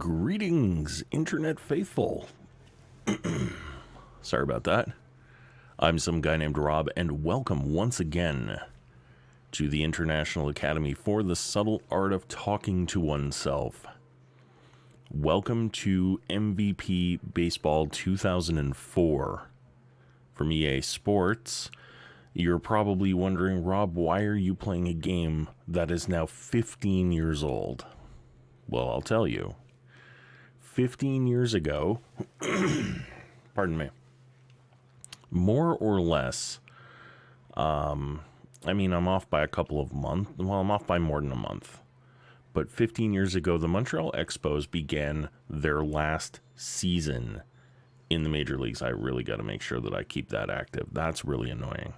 Greetings, Internet faithful. Sorry about that. I'm some guy named Rob, and welcome once again to the International Academy for the Subtle Art of Talking to Oneself. Welcome to MVP Baseball 2004 from EA Sports. You're probably wondering, Rob, why are you playing a game that is now 15 years old? Well, I'll tell you. 15 years ago, pardon me, more or less, I'm off by a couple of months. Well, I'm off by more than a month. But 15 years ago, the Montreal Expos began their last season in the major leagues. I really got to make sure that I keep that active. That's really annoying.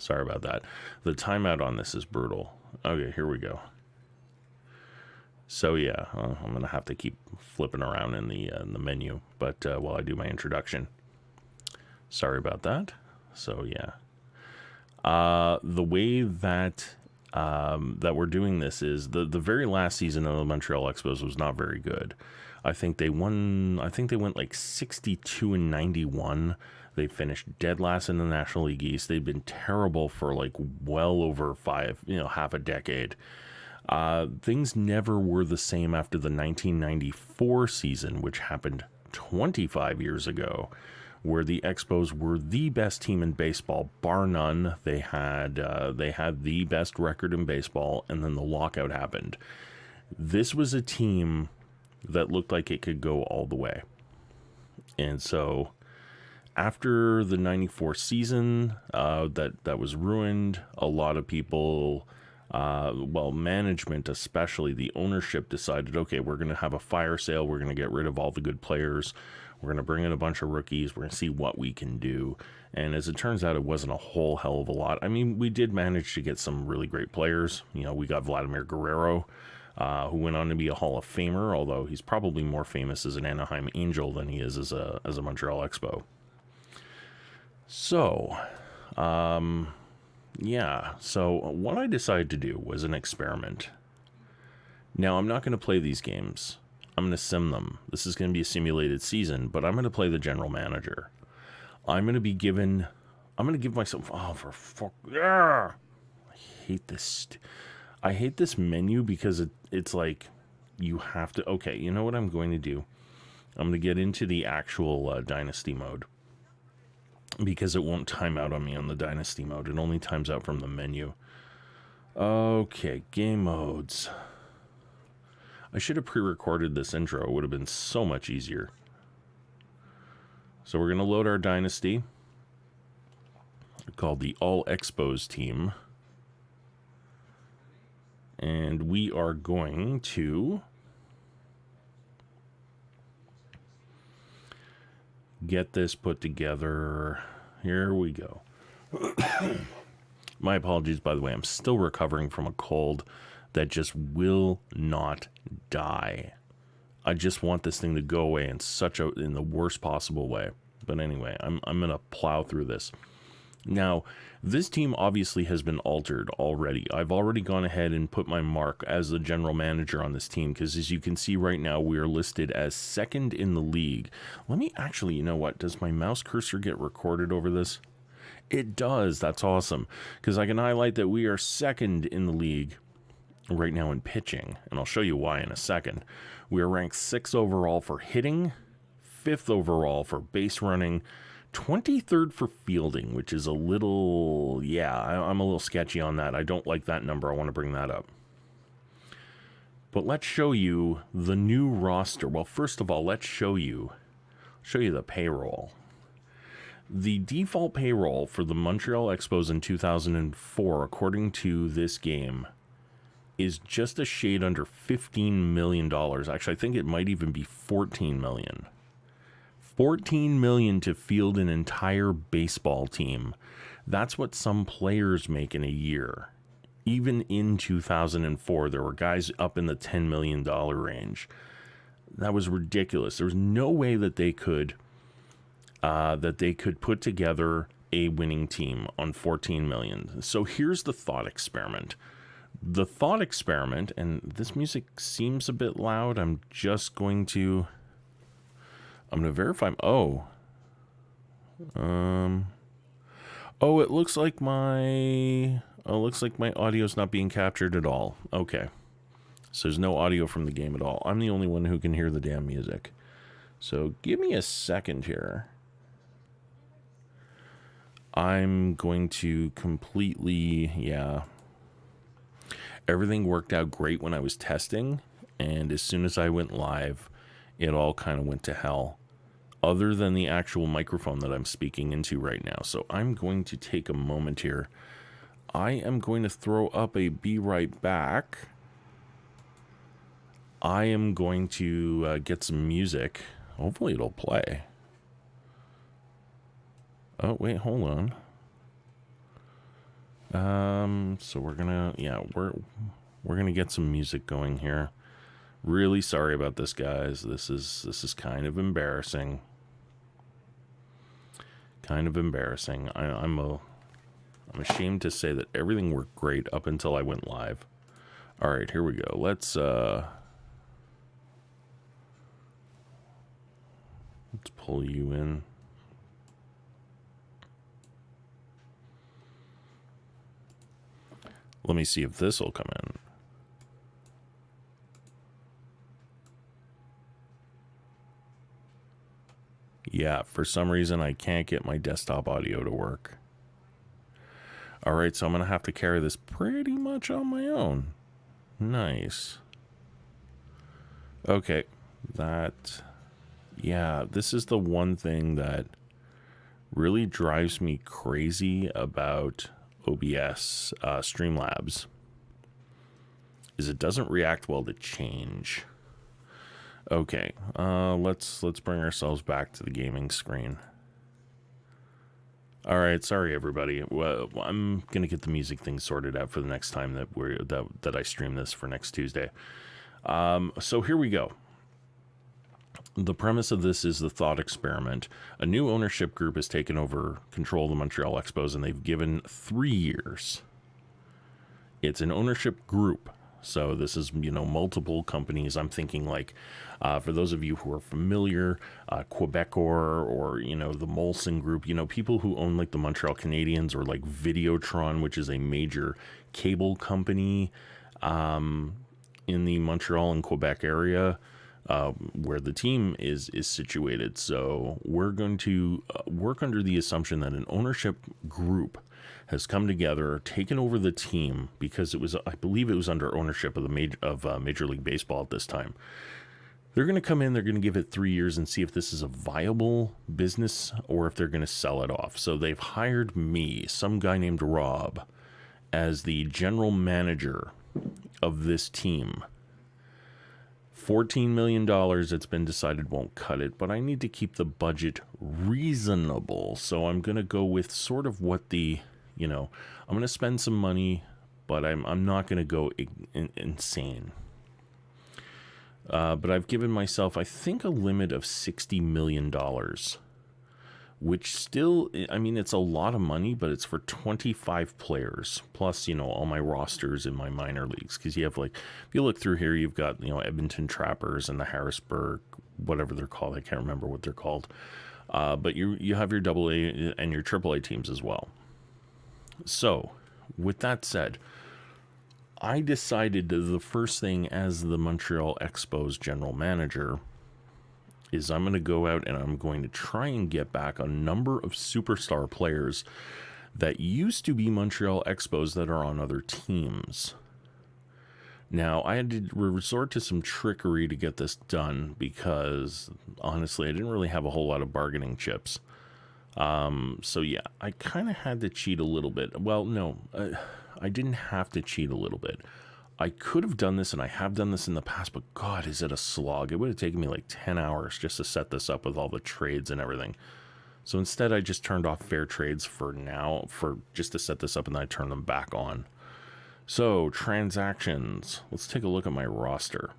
Sorry about that. The timeout on this is brutal. Okay, here we go. So yeah, I'm going to have to keep flipping around in the menu, but while I do my introduction. Sorry about that. So yeah. The way that we're doing this is the very last season of the Montreal Expos was not very good. I think they went like 62-91. They finished dead last in the National League East. They'd been terrible for like well over half a decade. Things never were the same after the 1994 season, which happened 25 years ago, where the Expos were the best team in baseball, bar none. They had the best record in baseball, and then the lockout happened. This was a team that looked like it could go all the way. And so after the 94 season, that was ruined, a lot of people... management, especially the ownership, decided, okay, we're going to have a fire sale. We're going to get rid of all the good players. We're going to bring in a bunch of rookies. We're going to see what we can do. And as it turns out, it wasn't a whole hell of a lot. I mean, we did manage to get some really great players. We got Vladimir Guerrero, who went on to be a Hall of Famer, although he's probably more famous as an Anaheim Angel than he is as a Montreal Expo. So, yeah, so what I decided to do was an experiment. Now, I'm not going to play these games. I'm going to sim them. This is going to be a simulated season, but I'm going to play the general manager. I'm going to give myself... Oh, for fuck... I hate this. I hate this menu because it's like you have to... Okay, you know what I'm going to do? I'm going to get into the actual Dynasty mode, because it won't time out on me on the Dynasty mode. It only times out from the menu. Okay, game modes. I should have pre-recorded this intro. It would have been so much easier. So we're going to load our Dynasty, called the All Expos team. And we are going to get this put together. Here we go. My apologies, by the way. I'm still recovering from a cold that just will not die. I just want this thing to go away in the worst possible way. But anyway, I'm gonna plow through this. Now, this team obviously has been altered already. I've already gone ahead and put my mark as the general manager on this team, because as you can see right now, we are listed as second in the league. Let me actually, you know what? Does my mouse cursor get recorded over this? It does. That's awesome, because I can highlight that we are second in the league right now in pitching, and I'll show you why in a second. We are ranked 6th overall for hitting, 5th overall for base running, 23rd for fielding, which is a little, I'm a little sketchy on that. I don't like that number. I want to bring that up. But let's show you the new roster. Well, first of all, let's show you the payroll. The default payroll for the Montreal Expos in 2004, according to this game, is just a shade under $15 million. Actually, I think it might even be $14 million. $14 million to field an entire baseball team. That's what some players make in a year. Even in 2004, there were guys up in the $10 million range. That was ridiculous. There was no way that they could put together a winning team on $14 million. So here's the thought experiment. The thought experiment, and this music seems a bit loud. I'm going to verify. Oh, it looks like my audio's not being captured at all. Okay. So there's no audio from the game at all. I'm the only one who can hear the damn music. So give me a second here. I'm going to completely, everything worked out great when I was testing, and as soon as I went live, it all kind of went to hell, other than the actual microphone that I'm speaking into right now. So I'm going to take a moment here. I am going to throw up a be right back. I am going to get some music. Hopefully it'll play. Oh, wait, hold on. So we're gonna, we're gonna get some music going here. Really sorry about this, guys. This is kind of embarrassing. I'm ashamed to say that everything worked great up until I went live. All right, here we go. Let's pull you in. Let me see if this will come in. Yeah, for some reason I can't get my desktop audio to work. All right, so I'm going to have to carry this pretty much on my own. Nice. Okay, this is the one thing that really drives me crazy about OBS Streamlabs, is it doesn't react well to change. Okay, let's bring ourselves back to the gaming screen. All right, sorry everybody. Well, I'm gonna get the music thing sorted out for the next time that I stream this for next Tuesday. So here we go. The premise of this is the thought experiment. A new ownership group has taken over control of the Montreal Expos, and they've given 3 years. It's an ownership group. So this is, multiple companies. I'm thinking like, for those of you who are familiar, Quebecor or, the Molson Group, people who own like the Montreal Canadiens, or like Videotron, which is a major cable company in the Montreal and Quebec area, where the team is situated. So we're going to work under the assumption that an ownership group has come together, taken over the team, because I believe it was under ownership of the Major League Baseball at this time. They're going to come in, they're going to give it 3 years and see if this is a viable business or if they're going to sell it off. So they've hired me, some guy named Rob, as the general manager of this team. $14 million, it's been decided, won't cut it, but I need to keep the budget reasonable. So I'm going to go with sort of what I'm going to spend some money, but I'm not going to go insane. But I've given myself, I think, a limit of $60 million, which still, it's a lot of money, but it's for 25 players, plus, all my rosters in my minor leagues. Because you have, like, if you look through here, you've got, Edmonton Trappers and the Harrisburg, whatever they're called. I can't remember what they're called. But you have your AA and your AAA teams as well. So, with that said, I decided the first thing as the Montreal Expos general manager is I'm going to go out and I'm going to try and get back a number of superstar players that used to be Montreal Expos that are on other teams. Now, I had to resort to some trickery to get this done because, honestly, I didn't really have a whole lot of bargaining chips. So yeah, I kind of had to cheat a little bit. Well, no, I didn't have to cheat a little bit. I could have done this, and I have done this in the past, but God, is it a slog. It would have taken me like 10 hours just to set this up with all the trades and everything. So instead, I just turned off fair trades for now, just to set this up, and then I turned them back on. So, transactions. Let's take a look at my roster.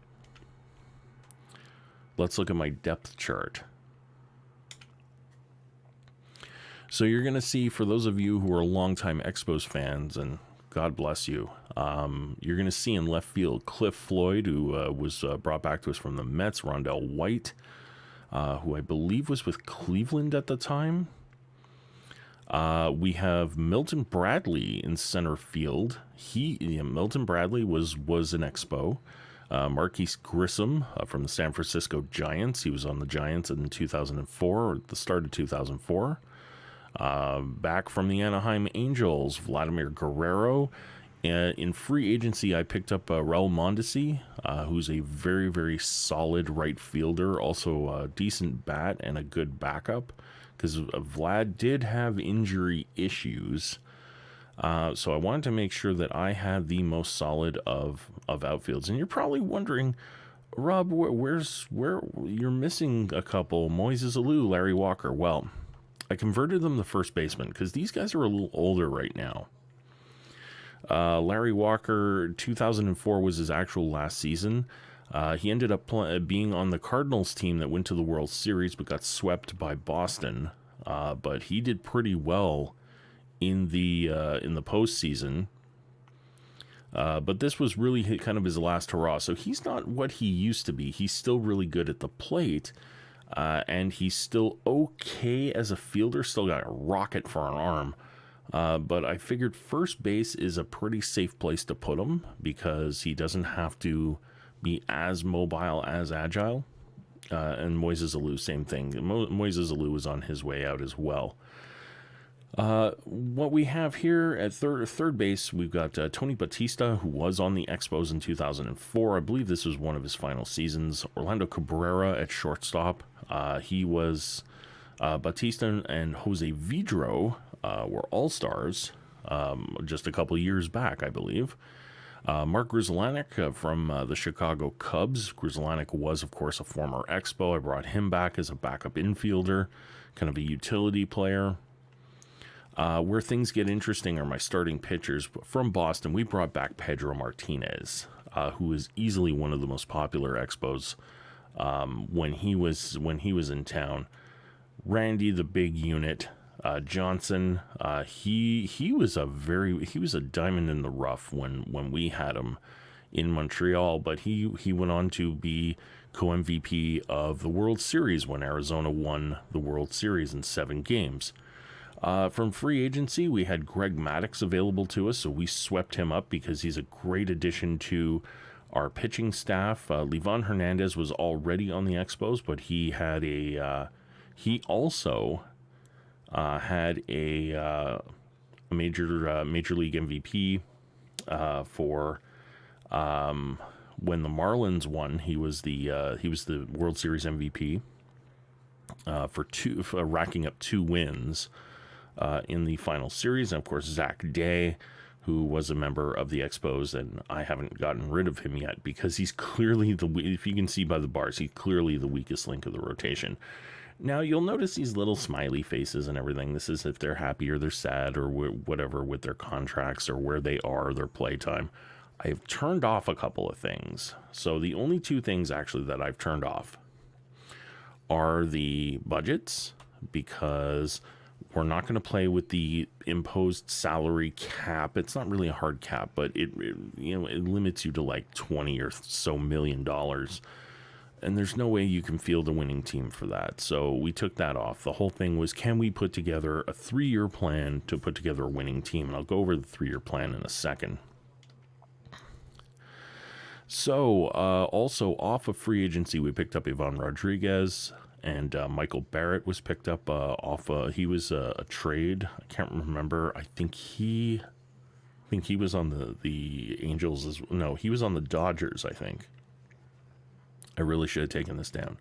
Let's look at my depth chart. So you're going to see, for those of you who are longtime Expos fans, and God bless you. You're going to see in left field Cliff Floyd, who was brought back to us from the Mets, Rondell White, who I believe was with Cleveland at the time. We have Milton Bradley in center field. Milton Bradley was an Expo. Marquise Grissom from the San Francisco Giants. He was on the Giants in 2004, or the start of 2004. Back from the Anaheim Angels, Vladimir Guerrero. In free agency, I picked up Raul Mondesi, who's a very, very solid right fielder, also a decent bat and a good backup, because Vlad did have injury issues. So I wanted to make sure that I had the most solid of outfields. And you're probably wondering, Rob, where you're missing a couple. Moises Alou, Larry Walker. Well, I converted them to first baseman because these guys are a little older right now. Larry Walker, 2004 was his actual last season. He ended up being on the Cardinals team that went to the World Series but got swept by Boston. But he did pretty well in the postseason. But this was really kind of his last hurrah. So he's not what he used to be. He's still really good at the plate. And he's still okay as a fielder, still got a rocket for an arm. But I figured first base is a pretty safe place to put him because he doesn't have to be as mobile, as agile. And Moises Alou, same thing. Moises Alou was on his way out as well. What we have here at third base, we've got Tony Batista, who was on the Expos in 2004. I believe this was one of his final seasons. Orlando Cabrera at shortstop. He was Batista and Jose Vidro were all-stars just a couple years back, I believe. Mark Grudzielanek from the Chicago Cubs. Grudzielanek was, of course, a former Expo. I brought him back as a backup infielder, kind of a utility player. Where things get interesting are my starting pitchers. From Boston, we brought back Pedro Martinez, who is easily one of the most popular Expos when he was in town. Randy, the big unit, Johnson, he was a diamond in the rough when we had him in Montreal, but he went on to be co-MVP of the World Series when Arizona won the World Series in 7 games. From free agency, we had Greg Maddux available to us, so we swept him up because he's a great addition to our pitching staff. Livan Hernandez was already on the Expos, but he had he also had a major league MVP for when the Marlins won. He was the World Series MVP for racking up 2 wins. In the final series, and of course Zach Day, who was a member of the Expos, and I haven't gotten rid of him yet because he's clearly if you can see by the bars, he's clearly the weakest link of the rotation. Now you'll notice these little smiley faces and everything. This is if they're happy or they're sad or whatever with their contracts or where they are, their playtime. I've turned off a couple of things. So the only 2 things actually that I've turned off are the budgets, because we're not going to play with the imposed salary cap. It's not really a hard cap, but it limits you to like $20 or so million. And there's no way you can field a winning team for that. So we took that off. The whole thing was, can we put together a 3-year plan to put together a winning team? And I'll go over the 3-year plan in a second. So also off of free agency, we picked up Ivan Rodriguez. And Michael Barrett was picked up off. He was a trade. I can't remember. I think he was on the Angels. No, he was on the Dodgers, I think. I really should have taken this down.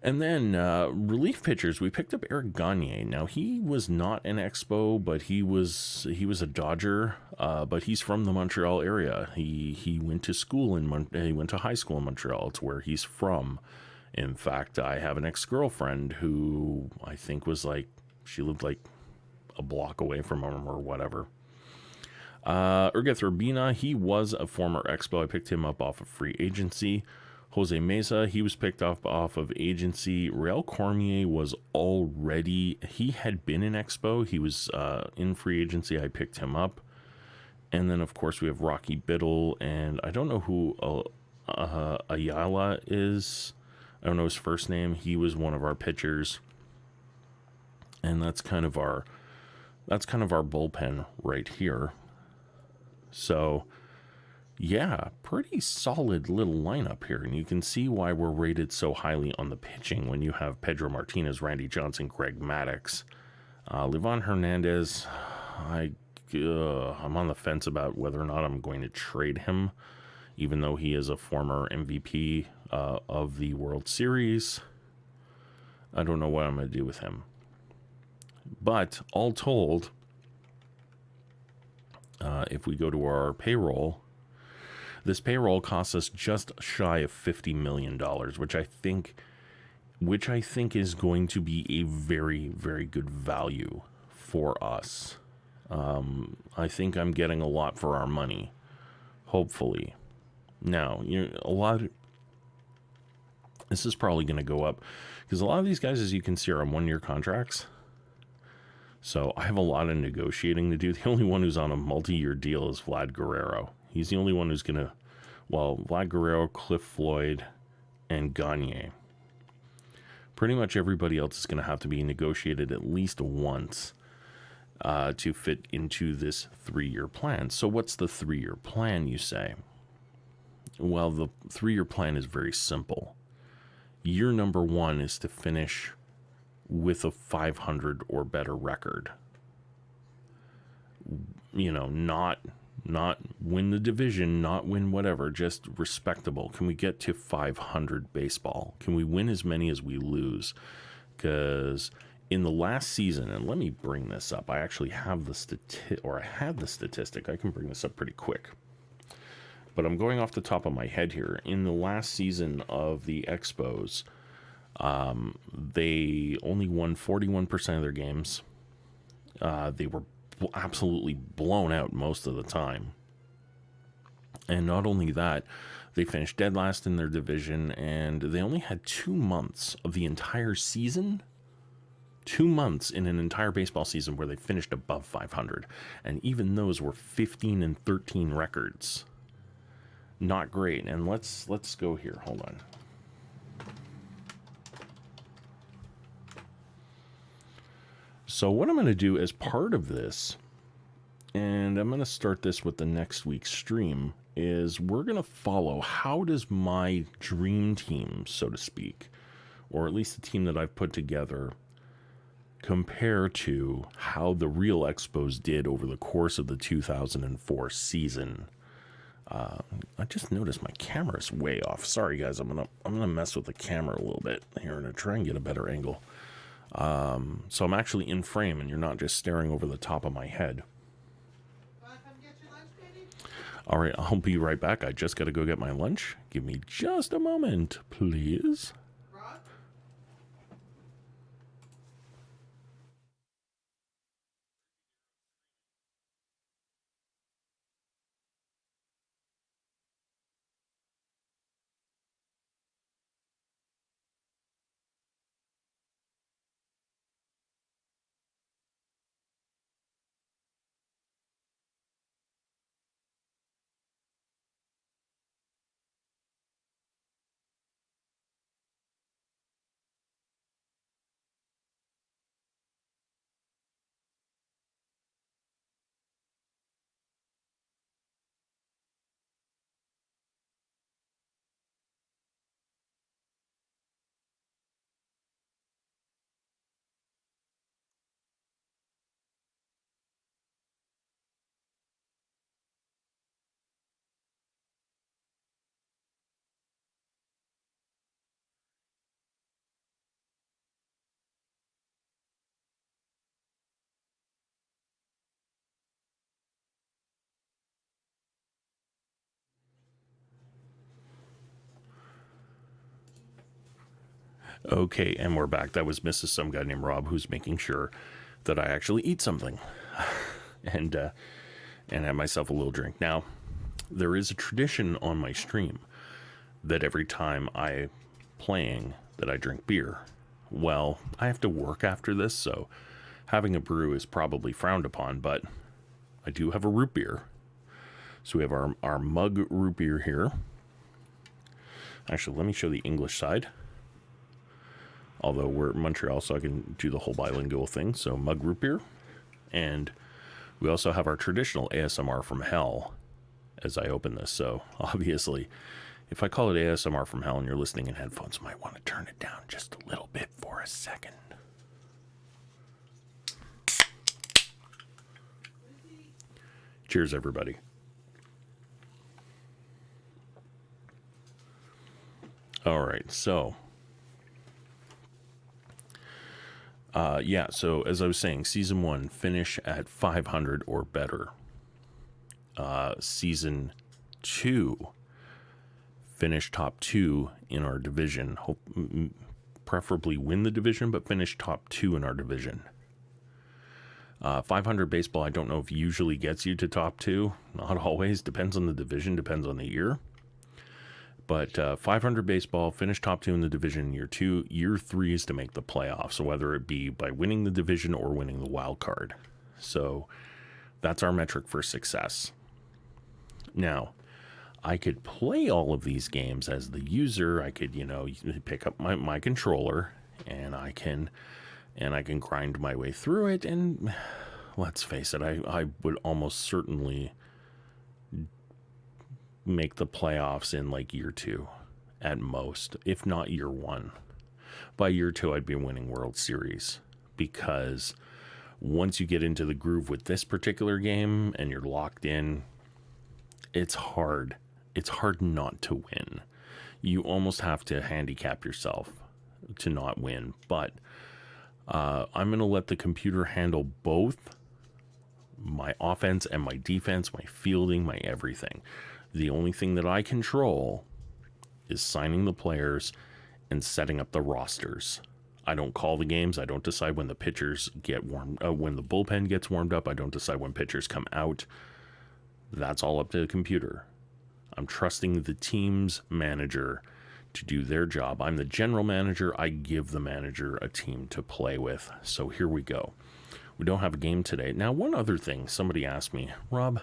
And then relief pitchers, we picked up Eric Gagne. Now he was not an Expo, but he was a Dodger. But he's from the Montreal area. He went to school he went to high school in Montreal. It's where he's from. In fact, I have an ex-girlfriend who I think she lived like a block away from him or whatever. Urgeth Urbina, he was a former Expo. I picked him up off of free agency. Jose Mesa, he was picked up off of agency. Rael Cormier he had been an Expo. He was in free agency. I picked him up. And then, of course, we have Rocky Biddle, and I don't know who Ayala is. I don't know his first name. He was one of our pitchers, and that's kind of our bullpen right here. So, yeah, pretty solid little lineup here, and you can see why we're rated so highly on the pitching when you have Pedro Martinez, Randy Johnson, Greg Maddux, Livan Hernandez. I'm on the fence about whether or not I'm going to trade him, even though he is a former MVP of the World Series. I don't know what I'm going to do with him. But all told, if we go to our payroll, this payroll costs us just shy of $50 million, which I think is going to be a very, very good value for us. I think I'm getting a lot for our money, hopefully. Now, this is probably going to go up because a lot of these guys, as you can see, are on 1-year contracts. So I have a lot of negotiating to do. The only one who's on a multi-year deal is Vlad Guerrero. He's the only one who's going to, Vlad Guerrero, Cliff Floyd, and Gagne. Pretty much everybody else is going to have to be negotiated at least once to fit into this 3-year plan. So what's the 3-year plan, you say? Well, the 3-year plan is very simple. Year number 1 is to finish with a 500 or better record. Not win the division, not win whatever, just respectable. Can we get to 500 baseball? Can we win as many as we lose? Because in the last season, and let me bring this up. I actually have I had the statistic. I can bring this up pretty quick. But I'm going off the top of my head here. In the last season of the Expos, they only won 41% of their games. They were absolutely blown out most of the time. And not only that, they finished dead last in their division, and they only had 2 months of the entire season. 2 months in an entire baseball season where they finished above 500. And even those were 15-13 records. Not great. And let's go here. Hold on. So what I'm going to do as part of this, and I'm going to start this with the next week's stream, is we're going to follow how does my dream team, so to speak, or at least the team that I've put together, compare to how the real Expos did over the course of the 2004 season. I just noticed my camera's way off. Sorry guys, I'm gonna mess with the camera a little bit here and try and get a better angle. So I'm actually in frame and you're not just staring over the top of my head. All right, I'll be right back. I just got to go get my lunch. Give me just a moment, please. Okay, and we're back. That was Mrs. Some guy named Rob who's making sure that I actually eat something and have myself a little drink. Now, there is a tradition on my stream that every time I'm playing that I drink beer. Well, I have to work after this, so having a brew is probably frowned upon, but I do have a root beer. So we have our mug root beer here. Actually, let me show the English side. Although we're in Montreal, so I can do the whole bilingual thing. So mug root beer. And we also have our traditional ASMR from hell as I open this. So obviously, if I call it ASMR from hell and you're listening in headphones, you might want to turn it down just a little bit for a second. Cheers, everybody. All right, so so as I was saying, season 1, finish at 500 or better. Season 2, finish top 2 in our division. Preferably win the division, but finish top 2 in our division. 500 baseball, I don't know if usually gets you to top 2. Not always. Depends on the division, depends on the year. But 500 baseball, finish top 2 in the division year 2. Year 3 is to make the playoffs, whether it be by winning the division or winning the wild card. So that's our metric for success. Now, I could play all of these games as the user. I could, pick up my controller and I can grind my way through it. And let's face it, I would almost certainly make the playoffs in like year 2 at most, if not year 1. By year 2, I'd be winning World Series, because once you get into the groove with this particular game and you're locked in, it's hard. It's hard not to win. You almost have to handicap yourself to not win. But I'm going to let the computer handle both my offense and my defense, my fielding, my everything. The only thing that I control is signing the players and setting up the rosters. I don't call the games. I don't decide when the pitchers get warmed, when the bullpen gets warmed up. I don't decide when pitchers come out. That's all up to the computer. I'm trusting the team's manager to do their job. I'm the general manager. I give the manager a team to play with. So here we go. We don't have a game today. Now, one other thing. Somebody asked me, Rob,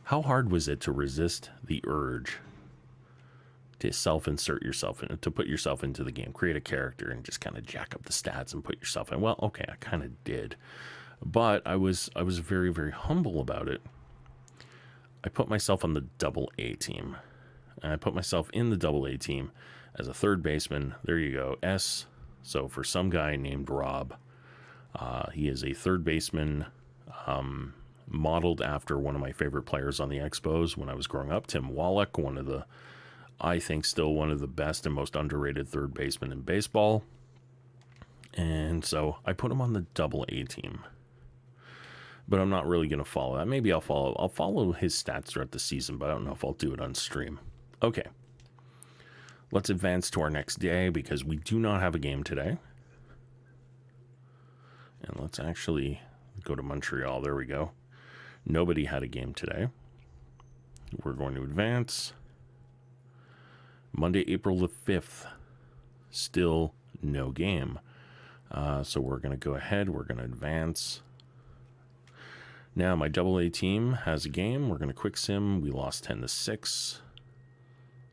how hard was it to resist the urge to self-insert yourself, to put yourself into the game, create a character, and just kind of jack up the stats and put yourself in? Well, okay, I kind of did, but I was very, very humble about it. I put myself on the Double-A team, and I put myself in the Double-A team as a third baseman. There you go, S. So for some guy named Rob, he is a third baseman. Modeled after one of my favorite players on the Expos when I was growing up, Tim Wallach, I think still one of the best and most underrated third basemen in baseball. And so I put him on the Double-A team. But I'm not really going to follow that. Maybe I'll follow his stats throughout the season, but I don't know if I'll do it on stream. Okay. Let's advance to our next day because we do not have a game today. And let's actually go to Montreal. There we go. Nobody had a game today. We're going to advance. Monday, April the 5th. Still no game. So we're going to go ahead. We're going to advance. Now my Double-A team has a game. We're going to quick sim. We lost 10-6.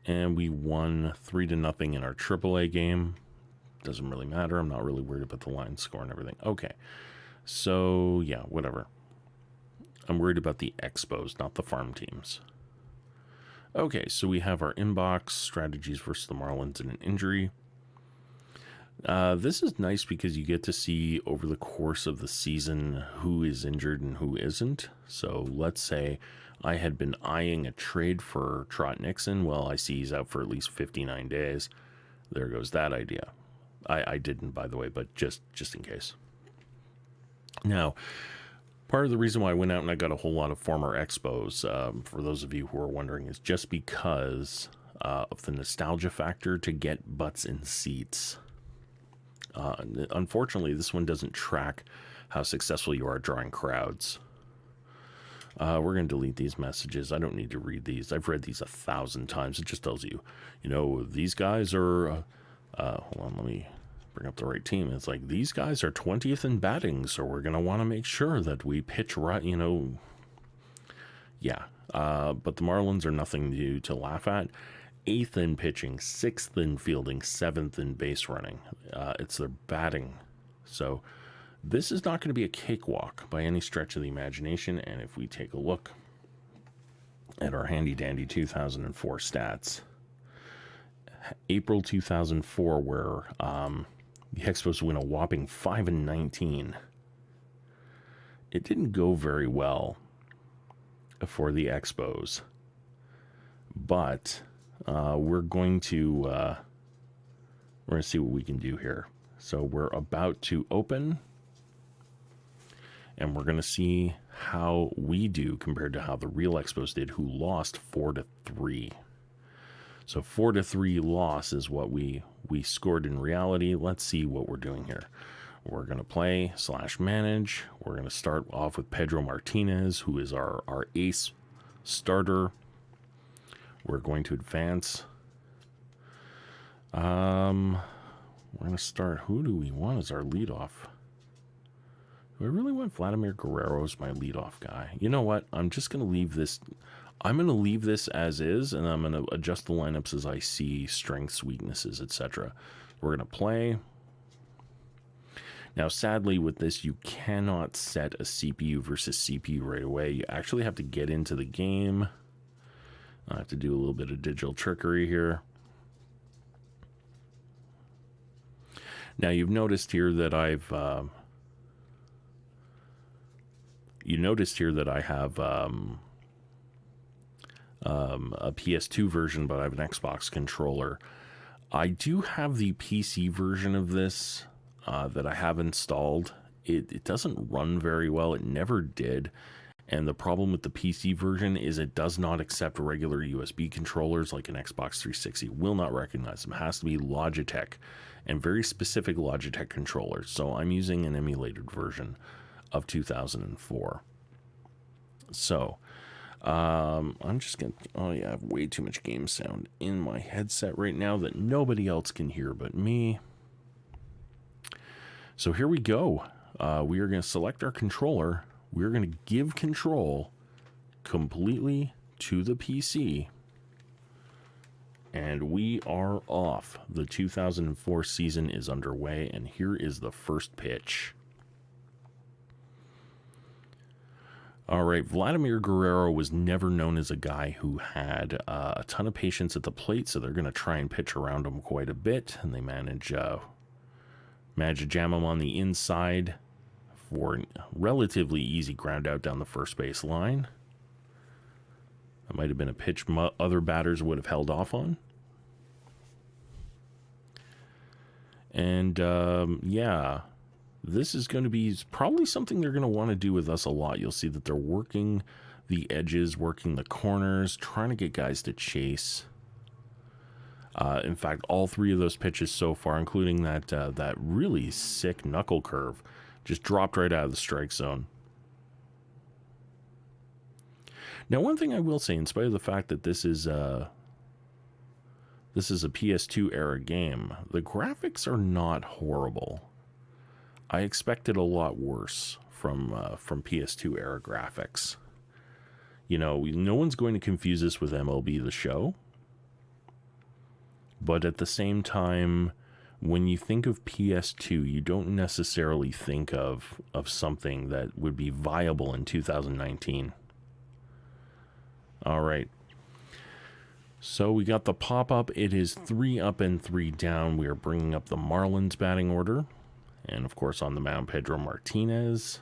And we won 3-0 in our Triple-A game. Doesn't really matter. I'm not really worried about the line score and everything. Okay. So, yeah, whatever. I'm worried about the Expos, not the farm teams. Okay, so we have our inbox, strategies versus the Marlins and an injury. This is nice because you get to see over the course of the season who is injured and who isn't. So let's say I had been eyeing a trade for Trot Nixon. Well, I see he's out for at least 59 days. There goes that idea. I didn't, by the way, but just in case. Now, part of the reason why I went out and I got a whole lot of former Expos, for those of you who are wondering, is just because of the nostalgia factor to get butts in seats. Unfortunately, this one doesn't track how successful you are at drawing crowds. We're going to delete these messages. I don't need to read these. I've read these 1,000 times. It just tells you, these guys are, hold on, let me bring up the right team. It's like, these guys are 20th in batting, so we're going to want to make sure that we pitch right, Yeah, But the Marlins are nothing to laugh at. 8th in pitching, 6th in fielding, 7th in base running. It's their batting. So this is not going to be a cakewalk by any stretch of the imagination. And if we take a look at our handy dandy 2004 stats, April 2004, where the Expos win a whopping 5-19. It didn't go very well for the Expos, but we're going to see what we can do here. So we're about to open, and we're going to see how we do compared to how the real Expos did, who lost 4-3. So 4-3 loss is what we scored in reality. Let's see what we're doing here. We're going to play / manage. We're going to start off with Pedro Martinez, who is our ace starter. We're going to advance. We're going to start. Who do we want as our leadoff? Do I really want Vladimir Guerrero as my leadoff guy? You know what? I'm just going to leave this. I'm going to leave this as is, and I'm going to adjust the lineups as I see strengths, weaknesses, etc. We're going to play. Now, sadly, with this, you cannot set a CPU versus CPU right away. You actually have to get into the game. I have to do a little bit of digital trickery here. Now, you've noticed here that I have a PS2 version, but I have an Xbox controller. I do have the PC version of this that I have installed. It doesn't run very well. It never did. And the problem with the PC version is it does not accept regular USB controllers like an Xbox 360. Will not recognize them. It has to be Logitech and very specific Logitech controllers. So I'm using an emulated version of 2004. So I'm just going to, oh yeah, I have way too much game sound in my headset right now that nobody else can hear but me. So here we go. We are going to select our controller. We're going to give control completely to the PC. And we are off. The 2004 season is underway, and here is the first pitch. All right, Vladimir Guerrero was never known as a guy who had a ton of patience at the plate, so they're going to try and pitch around him quite a bit, and they manage to jam him on the inside for a relatively easy ground out down the first base line. That might have been a pitch other batters would have held off on. And yeah, this is going to be probably something they're going to want to do with us a lot. You'll see that they're working the edges, working the corners, trying to get guys to chase. In fact, all three of those pitches so far, including that really sick knuckle curve, just dropped right out of the strike zone. Now, one thing I will say, in spite of the fact that this is a PS2 era game, the graphics are not horrible. I expected a lot worse from PS2 era graphics. You know, no one's going to confuse this with MLB The Show. But at the same time, when you think of PS2, you don't necessarily think of something that would be viable in 2019. All right. So we got the pop-up. It is 3 up and 3 down. We are bringing up the Marlins batting order. And, of course, on the mound, Pedro Martinez.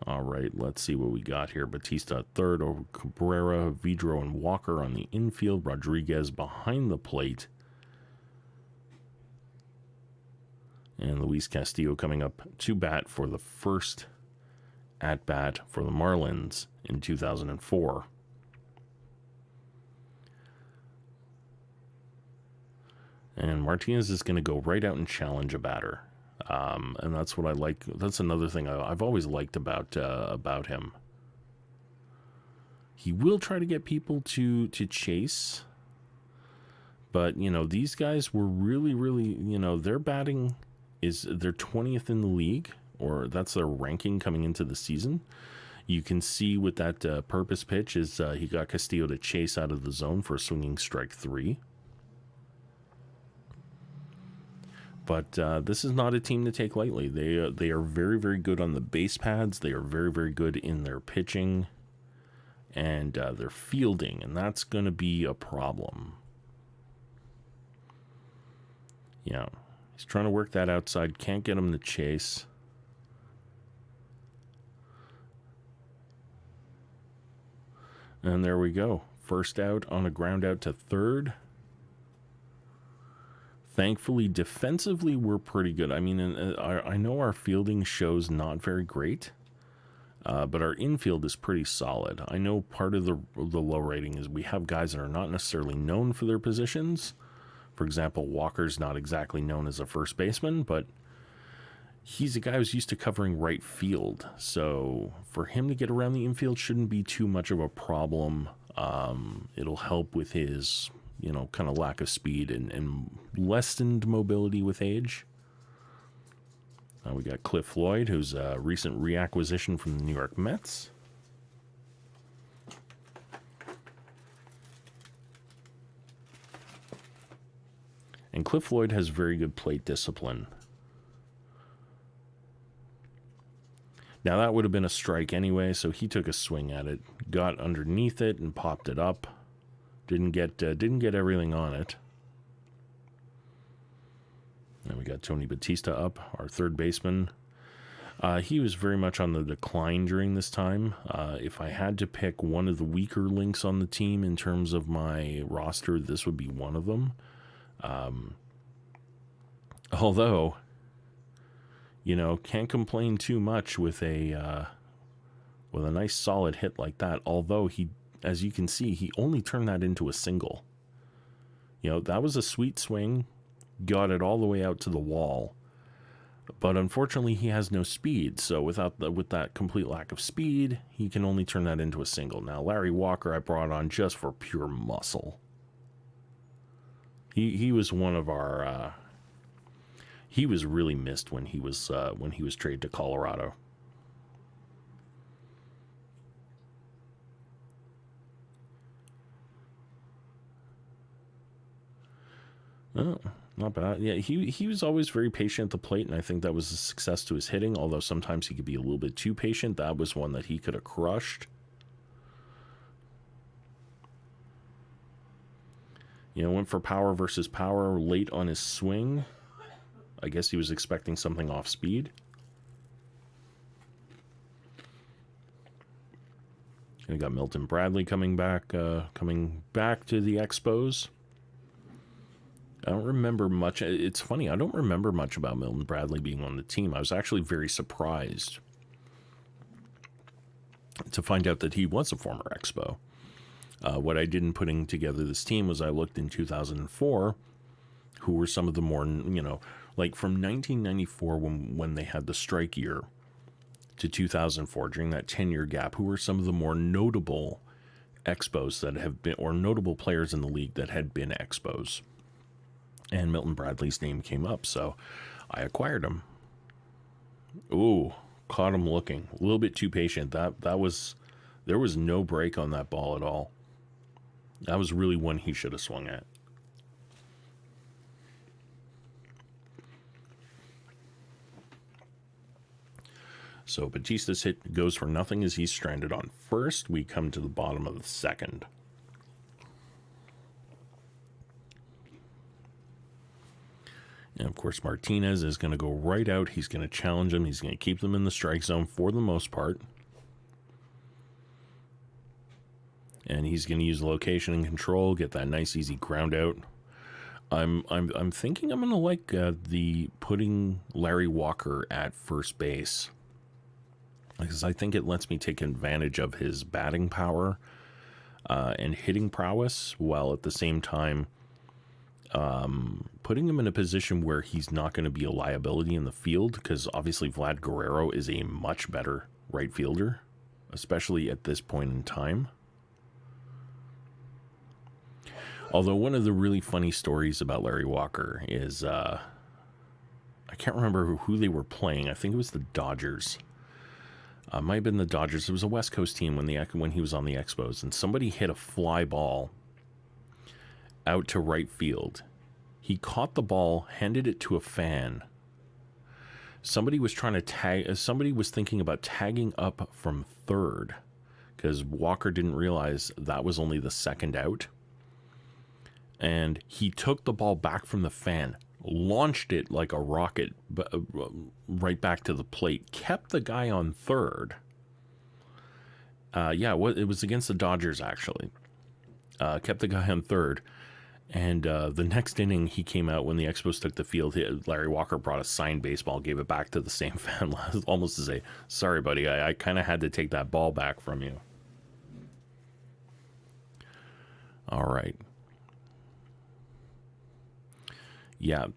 All right, let's see what we got here. Batista at third, over Cabrera, Vidro, and Walker on the infield. Rodriguez behind the plate. And Luis Castillo coming up to bat for the first at-bat for the Marlins in 2004. And Martinez is going to go right out and challenge a batter. And that's what I like. That's another thing I've always liked about him. He will try to get people to chase. But, you know, these guys were really, you know, their batting is, they're 20th in the league, or that's their ranking coming into the season. You can see with that purpose pitch is he got Castillo to chase out of the zone for a swinging strike 3. But this is not a team to take lightly. They are very, very good on the base pads. They are very, very good in their pitching and their fielding, and that's going to be a problem. Yeah, he's trying to work that outside. Can't get him to chase. And there we go. First out on a ground out to third. Thankfully, defensively, we're pretty good. I mean, I know our fielding shows not very great, but our infield is pretty solid. I know part of the low rating is we have guys that are not necessarily known for their positions. For example, Walker's not exactly known as a first baseman, but he's a guy who's used to covering right field. So for him to get around the infield shouldn't be too much of a problem. It'll help with his, kind of lack of speed and lessened mobility with age. We got Cliff Floyd, who's a recent reacquisition from the New York Mets. And Cliff Floyd has very good plate discipline. Now that would have been a strike anyway, so he took a swing at it, got underneath it and popped it up. Didn't get everything on it. And we got Tony Batista up, our third baseman. He was very much on the decline during this time. If I had to pick one of the weaker links on the team in terms of my roster, this would be one of them. Although, can't complain too much with a nice solid hit like that. Although he, as you can see, he only turned that into a single. That was a sweet swing, got it all the way out to the wall. But unfortunately, he has no speed. So with that complete lack of speed, he can only turn that into a single. Now, Larry Walker I brought on just for pure muscle. He was one of our. He was really missed when he was traded to Colorado. Oh, not bad. Yeah, he was always very patient at the plate, and I think that was a success to his hitting, although sometimes he could be a little bit too patient. That was one that he could have crushed. Went for power versus power late on his swing. I guess he was expecting something off speed. And we got Milton Bradley coming back to the Expos. I don't remember much. It's funny, I don't remember much about Milton Bradley being on the team. I was actually very surprised to find out that he was a former Expo. What I did in putting together this team was I looked in 2004, who were some of the more, like from 1994 when they had the strike year to 2004, during that 10-year gap, who were some of the more notable Expos that have been, or notable players in the league that had been Expos. And Milton Bradley's name came up, so I acquired him. Ooh, caught him looking. A little bit too patient. There was no break on that ball at all. That was really one he should have swung at. So Batista's hit goes for nothing as he's stranded on first. We come to the bottom of the second. And of course, Martinez is going to go right out. He's going to challenge him. He's going to keep them in the strike zone for the most part. And he's going to use location and control, get that nice easy ground out. I'm thinking I'm going to like the putting Larry Walker at first base, because I think it lets me take advantage of his batting power and hitting prowess, while at the same time putting him in a position where he's not going to be a liability in the field, because obviously Vlad Guerrero is a much better right fielder, especially at this point in time. Although one of the really funny stories about Larry Walker is, I I can't remember who they were playing. I think it was the Dodgers. Might have been the Dodgers. It was a West Coast team when he was on the Expos, and somebody hit a fly ball out to right field. He caught the ball, handed it to a fan. Somebody was trying to tag. Somebody was thinking about tagging up from third because Walker didn't realize that was only the second out. And he took the ball back from the fan, launched it like a rocket right back to the plate, kept the guy on third. It was against the Dodgers, actually. Kept the guy on third. And the next inning, he came out when the Expos took the field. Larry Walker brought a signed baseball, gave it back to the same fan, almost to say, sorry, buddy, I kind of had to take that ball back from you. All right. Yeah,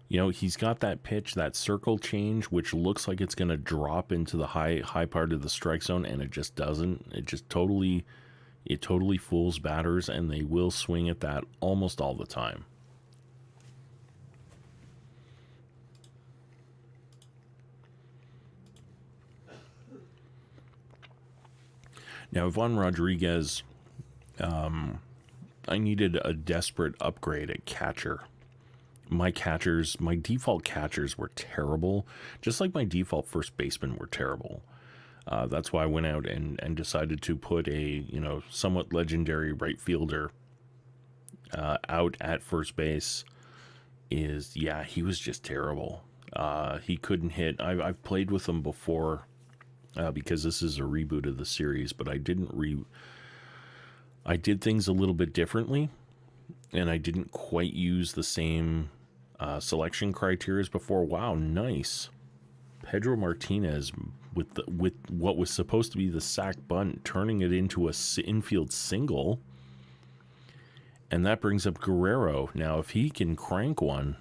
he's got that pitch, that circle change, which looks like it's going to drop into the high part of the strike zone, and it just doesn't. It totally fools batters, and they will swing at that almost all the time. Now, Ivan Rodriguez, I needed a desperate upgrade at catcher. My default catchers were terrible, just like my default first basemen were terrible. That's why I went out and decided to put a, somewhat legendary right fielder out at first base. He was just terrible. He couldn't hit. I've played with him before because this is a reboot of the series, but I did things a little bit differently, and I didn't quite use the same selection criteria as before. Wow, nice. Pedro Martinez with what was supposed to be the sac bunt, turning it into a infield single. And that brings up Guerrero. Now, if he can crank one,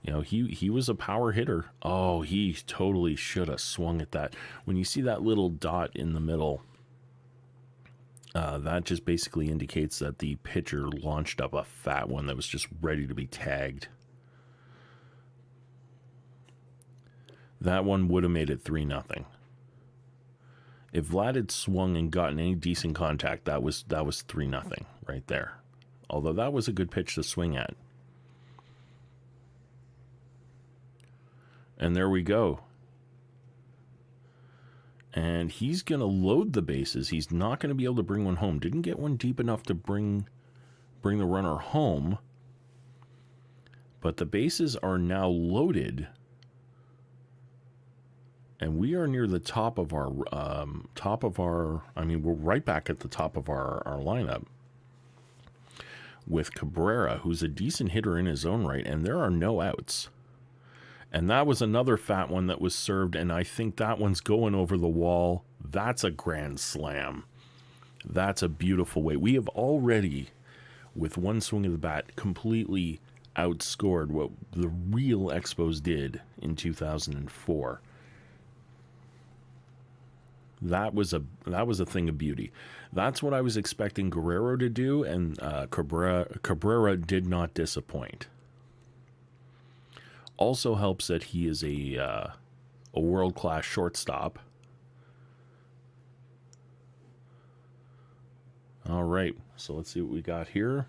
he was a power hitter. Oh, he totally should have swung at that. When you see that little dot in the middle, that just basically indicates that the pitcher launched up a fat one that was just ready to be tagged. That one would have made it 3-0. If Vlad had swung and gotten any decent contact, that was 3-0 right there. Although that was a good pitch to swing at. And there we go. And he's going to load the bases. He's not going to be able to bring one home. Didn't get one deep enough to bring the runner home. But the bases are now loaded. And we are near the top of our, we're right back at the top of our lineup with Cabrera, who's a decent hitter in his own right, and there are no outs. And that was another fat one that was served, and I think that one's going over the wall. That's a grand slam. That's a beautiful way. We have already, with one swing of the bat, completely outscored what the real Expos did in 2004. That was a thing of beauty. That's what I was expecting Guerrero to do, and Cabrera did not disappoint. Also helps that he is a world-class shortstop. All right, so let's see what we got here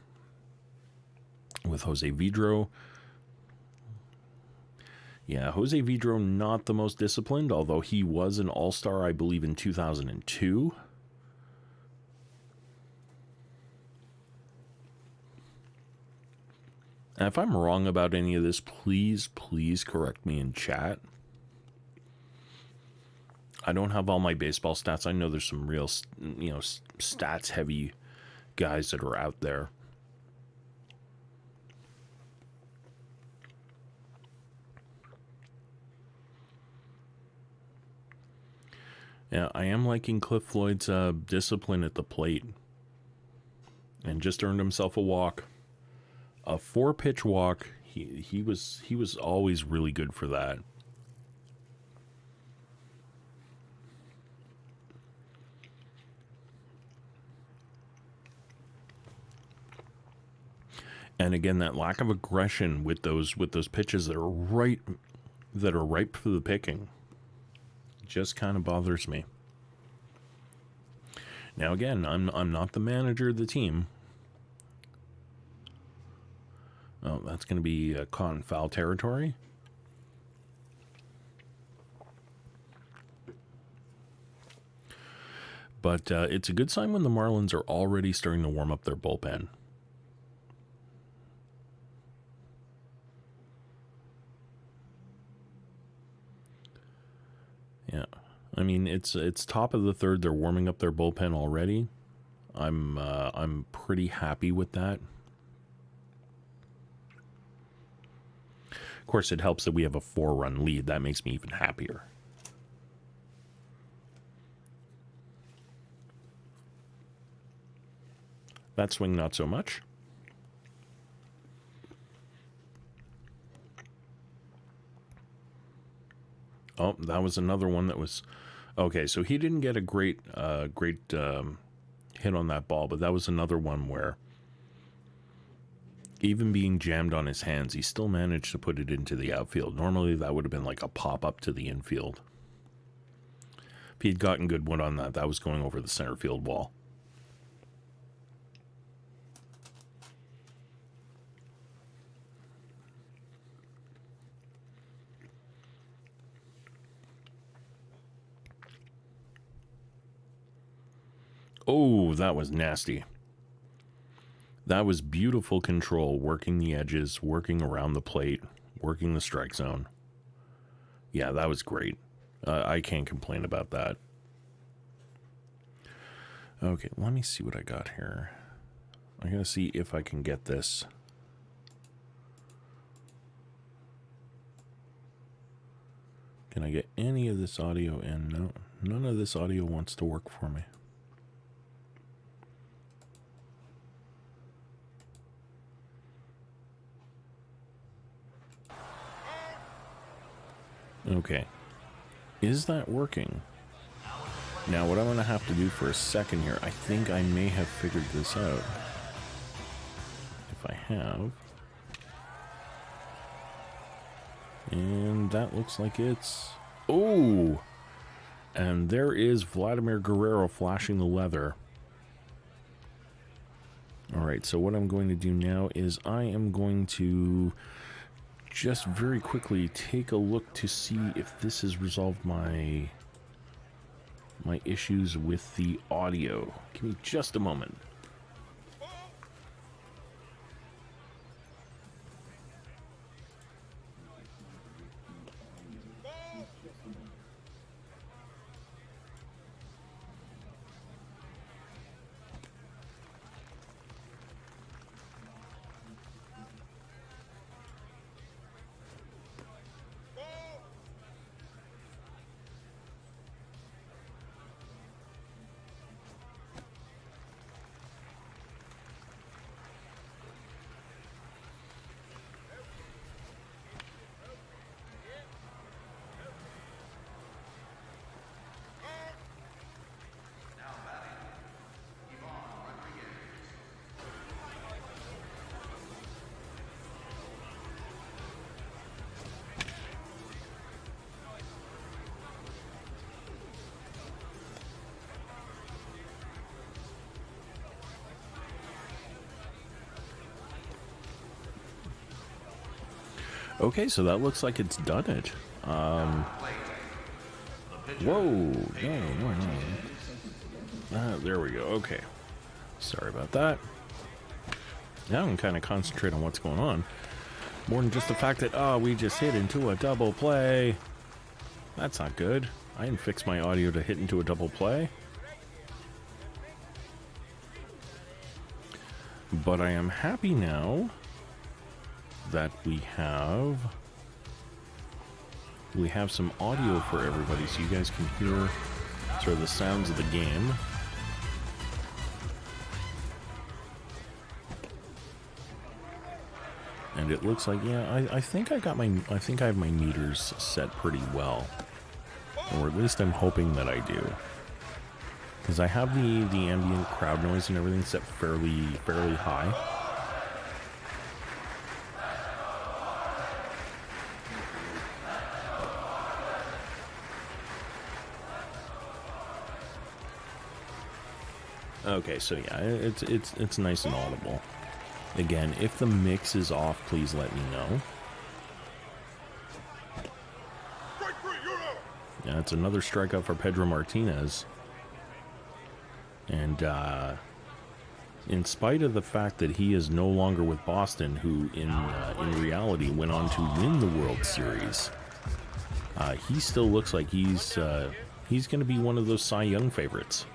with Jose Vidro. Yeah, Jose Vidro, not the most disciplined, although he was an all-star, I believe, in 2002. And if I'm wrong about any of this, please correct me in chat. I don't have all my baseball stats. I know there's some real, stats-heavy guys that are out there. Yeah, I am liking Cliff Floyd's discipline at the plate. And just earned himself a walk. A 4-pitch walk. He was always really good for that. And again, that lack of aggression with those pitches that are ripe for the picking just kind of bothers me. Now again, I'm not the manager of the team. Oh, that's going to be caught in foul territory. But it's a good sign when the Marlins are already starting to warm up their bullpen. Yeah, I mean it's top of the third. They're warming up their bullpen already. I'm pretty happy with that. Of course, it helps that we have a 4-run lead. That makes me even happier. That swing, not so much. Oh, that was another one that was... Okay, so he didn't get a great hit on that ball, but that was another one where even being jammed on his hands, he still managed to put it into the outfield. Normally, that would have been like a pop-up to the infield. If he'd gotten good wood on that, that was going over the center field wall. Oh, that was nasty. That was beautiful control, working the edges, working around the plate, working the strike zone. Yeah, that was great. I can't complain about that. Okay, let me see what I got here. I'm going to see if I can get this. Can I get any of this audio in? No, none of this audio wants to work for me. Okay. Is that working? Now, what I'm going to have to do for a second here, I think I may have figured this out. If I have. And that looks like it's... Oh! And there is Vladimir Guerrero flashing the leather. Alright, so what I'm going to do now is I am going to just very quickly take a look to see if this has resolved my issues with the audio. Give me just a moment. Okay, so that looks like it's done it. Whoa, no. There we go, okay. Sorry about that. Now I can kind of concentrate on what's going on. More than just the fact that, we just hit into a double play. That's not good. I didn't fix my audio to hit into a double play. But I am happy now that we have some audio for everybody, so you guys can hear sort of the sounds of the game. And it looks like, yeah, I think I have my meters set pretty well, or at least I'm hoping that I do, because I have the ambient crowd noise and everything set fairly high. Okay, so yeah, it's nice and audible. Again, if the mix is off, please let me know. Yeah, it's another strikeout for Pedro Martinez. And in spite of the fact that he is no longer with Boston, who in reality went on to win the World Series, he still looks like he's going to be one of those Cy Young favorites.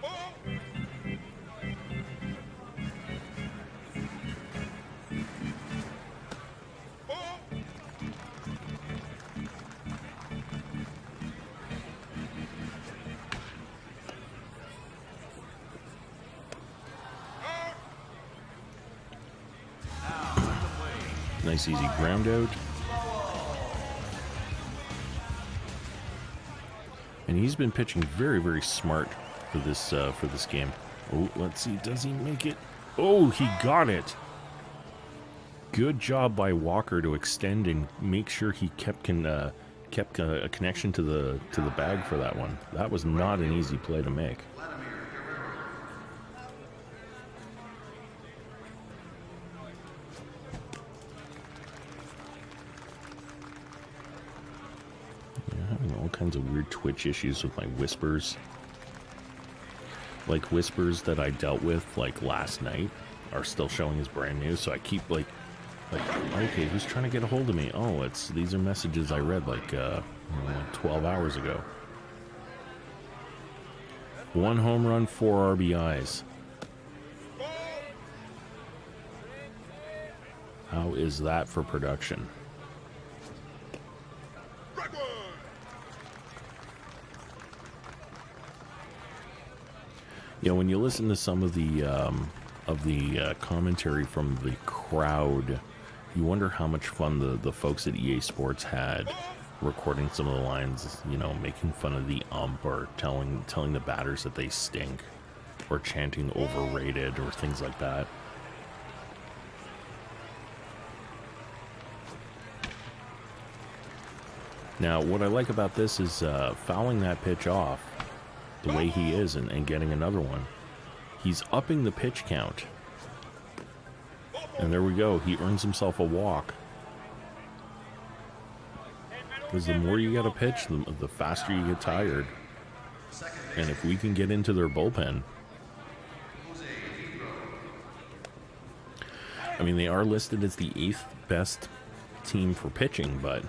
Nice easy ground out. And he's been pitching very, very smart for this game. Oh, let's see, does he make it? Oh, he got it. Good job by Walker to extend and make sure he kept a connection to the bag for that one. That was not an easy play to make. All kinds of weird twitch issues with my whispers. Like whispers that I dealt with like last night are still showing as brand new, so I keep like okay, who's trying to get a hold of me? Oh, these are messages I read like 12 hours ago. 1 home run, 4 RBIs. How is that for production? You know, when you listen to some of the commentary from the crowd, you wonder how much fun the folks at EA Sports had recording some of the lines, you know, making fun of the ump or telling the batters that they stink or chanting overrated or things like that. Now, what I like about this is fouling that pitch off the way he is and getting another one. He's upping the pitch count. And there we go. He earns himself a walk. Because the more you got to pitch, the faster you get tired. And if we can get into their bullpen... I mean, they are listed as the 8th best team for pitching, but...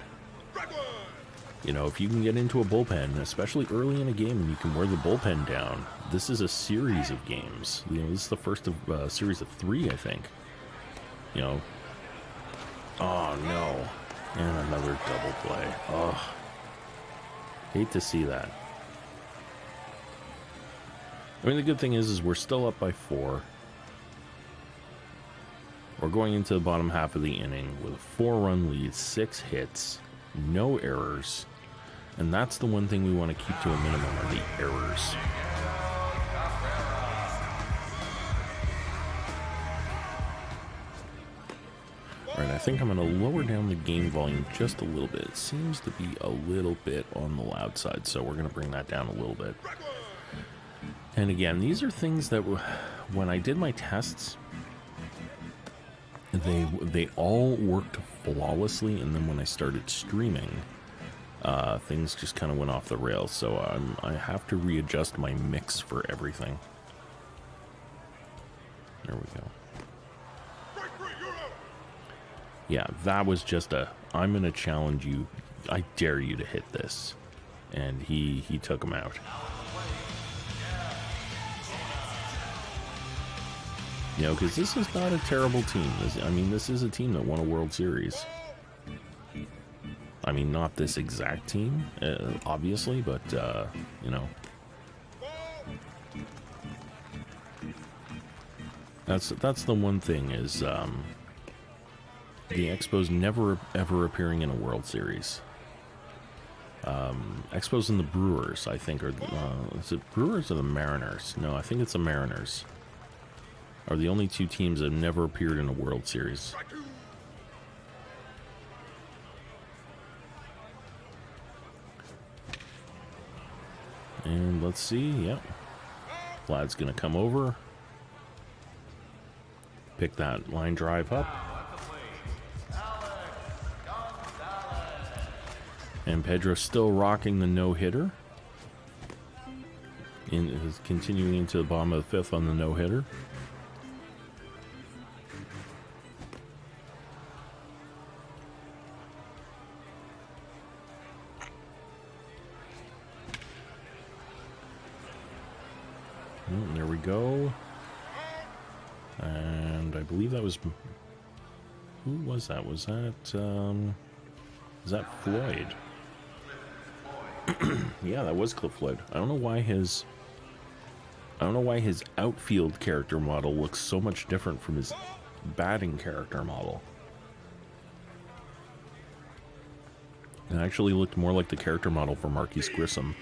You know, if you can get into a bullpen, especially early in a game, and you can wear the bullpen down, this is a series of games. You know, this is the first of a series of 3, I think. You know. Oh, no. And another double play. Oh. Hate to see that. I mean, the good thing is we're still up by 4. We're going into the bottom half of the inning with a 4-run lead, 6 hits, no errors. And that's the one thing we want to keep to a minimum, are the errors. Alright, I think I'm going to lower down the game volume just a little bit. It seems to be a little bit on the loud side, so we're going to bring that down a little bit. And again, these are things that when I did my tests, they all worked flawlessly, and then when I started streaming, things just kind of went off the rails, so I have to readjust my mix for everything. There we go. Yeah, that was just I'm going to challenge you. I dare you to hit this. And he took him out. You know, because this is not a terrible team. This is a team that won a World Series. I mean, not this exact team, obviously, but, you know. That's the one thing is, the Expos never, ever appearing in a World Series. Expos and the Brewers, I think, are, is it Brewers or the Mariners? No, I think it's the Mariners. Are the only 2 teams that have never appeared in a World Series. And let's see, yep. Vlad's going to come over. Pick that line drive up. And Pedro's still rocking the no-hitter. Is continuing into the bottom of the fifth on the no-hitter. There we go. And I believe that was... Who was that? Was that Floyd? Yeah, that was Cliff Floyd. I don't know why his outfield character model looks so much different from his batting character model. It actually looked more like the character model for Marquise Grissom.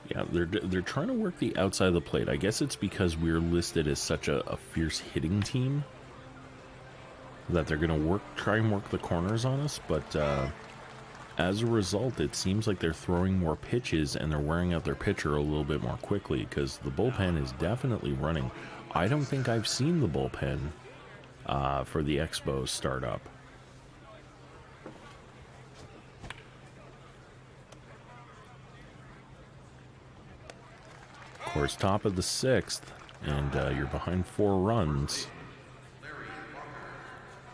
Yeah, they're trying to work the outside of the plate. I guess it's because we're listed as such a fierce hitting team that they're going to try and work the corners on us, but as a result, it seems like they're throwing more pitches and they're wearing out their pitcher a little bit more quickly because the bullpen is definitely running. I don't think I've seen the bullpen for the Expos start up. Of course, top of the sixth, and you're behind 4 runs.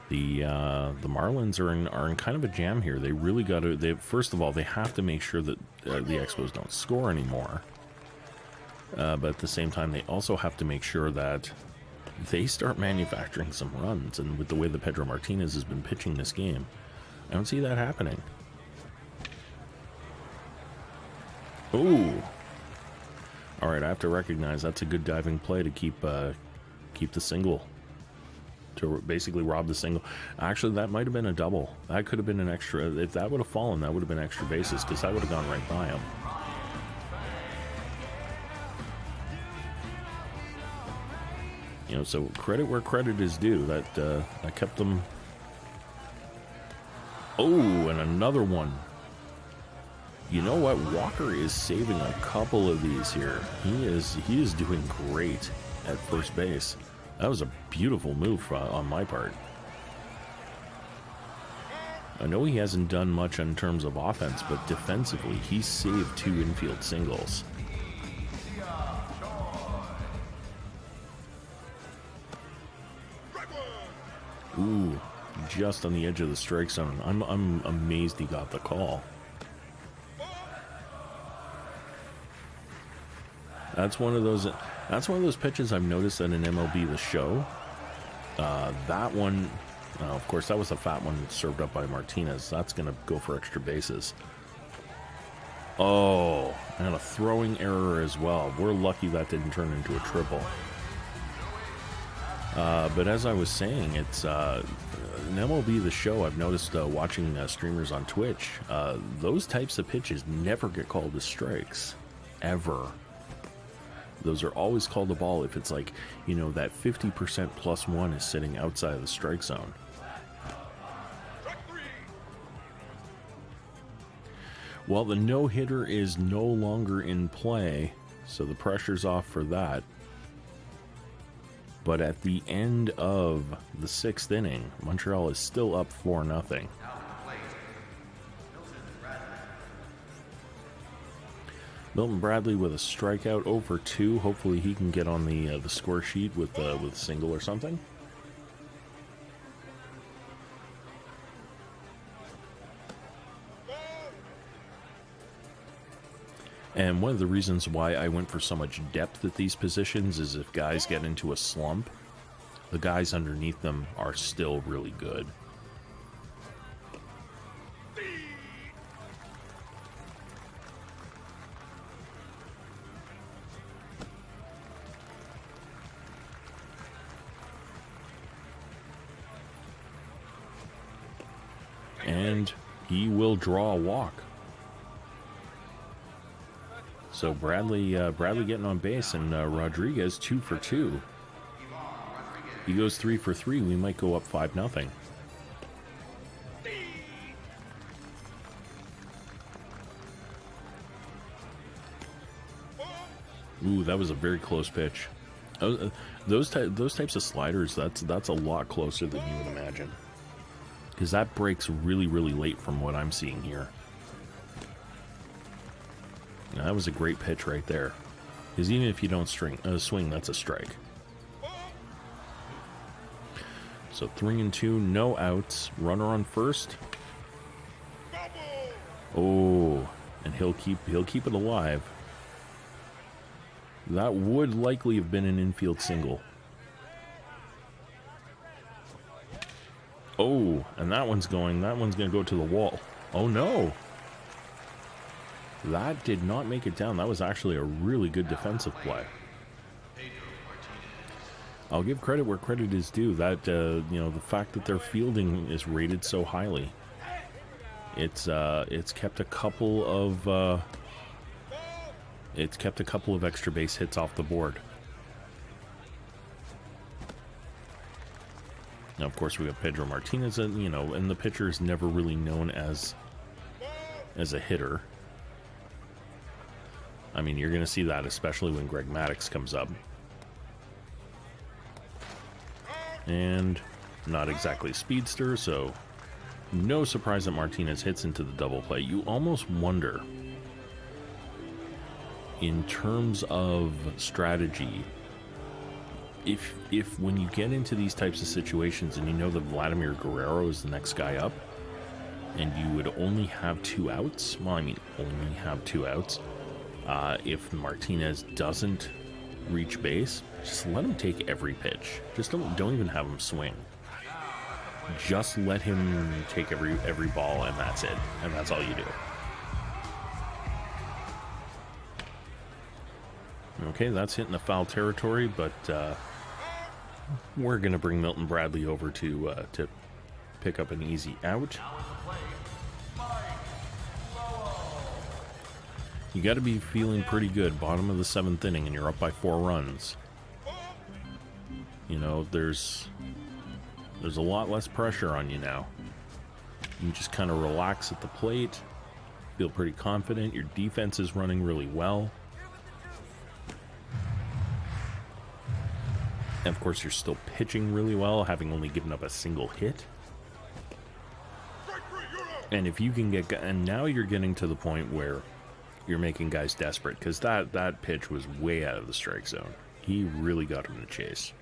The Marlins are in kind of a jam here. They really got to. First of all, they have to make sure that the Expos don't score anymore. But at the same time, they also have to make sure that they start manufacturing some runs. And with the way that Pedro Martinez has been pitching this game, I don't see that happening. Ooh. All right, I have to recognize that's a good diving play to keep the single, to basically rob the single. Actually, that might have been a double. That could have been an extra. If that would have fallen, that would have been extra bases because that would have gone right by him. You know, so credit where credit is due. That kept them. Oh, and another one. You know what? Walker is saving a couple of these here. He is doing great at first base. That was a beautiful move on my part. I know he hasn't done much in terms of offense, but defensively, he saved 2 infield singles. Ooh, just on the edge of the strike zone. I'm amazed he got the call. That's one of those pitches I've noticed that in MLB The Show. That one, of course, that was a fat one served up by Martinez. That's going to go for extra bases. Oh, and a throwing error as well. We're lucky that didn't turn into a triple. But as I was saying, it's in MLB The Show, I've noticed watching streamers on Twitch, those types of pitches never get called as strikes. Ever. Those are always called a ball if it's like, you know, that 50% +1 is sitting outside of the strike zone. Well, the no-hitter is no longer in play, so the pressure's off for that. But at the end of the 6th inning, Montreal is still up 4-0. Milton Bradley with a strikeout over 2. Hopefully he can get on the score sheet with a single or something. And one of the reasons why I went for so much depth at these positions is if guys get into a slump, the guys underneath them are still really good. And he will draw a walk. So Bradley getting on base, and Rodriguez 2 for 2. He goes 3 for 3. We might go up 5-0. Ooh, that was a very close pitch. Those types of sliders, that's a lot closer than you would imagine. Because that breaks really, really late from what I'm seeing here. Now, that was a great pitch right there. Because even if you don't swing, that's a strike. So 3-2, no outs. Runner on first. Oh, and he'll keep it alive. That would likely have been an infield single. Oh, and that one's going to go to the wall. Oh no. That did not make it down. That was actually a really good defensive play. I'll give credit where credit is due. That, you know, the fact that their fielding is rated so highly. It's kept a couple of extra base hits off the board. Now, of course, we got Pedro Martinez, and you know, and the pitcher is never really known as a hitter. I mean, you're going to see that, especially when Greg Maddux comes up. And not exactly a speedster, so no surprise that Martinez hits into the double play. You almost wonder, in terms of strategy, if when you get into these types of situations and you know that Vladimir Guerrero is the next guy up, and you would only have 2 outs, well, I mean, only have 2 outs, if Martinez doesn't reach base, just let him take every pitch. Just don't even have him swing. Just let him take every ball, and that's it. And that's all you do. Okay, that's hitting the foul territory, but we're going to bring Milton Bradley over to pick up an easy out. You got to be feeling pretty good. Bottom of the 7th inning, and you're up by 4 runs. You know, there's a lot less pressure on you now. You just kind of relax at the plate, feel pretty confident. Your defense is running really well. And of course, you're still pitching really well, having only given up a single hit. And if you can get, and now you're getting to the point where you're making guys desperate, because that pitch was way out of the strike zone. He really got him to chase.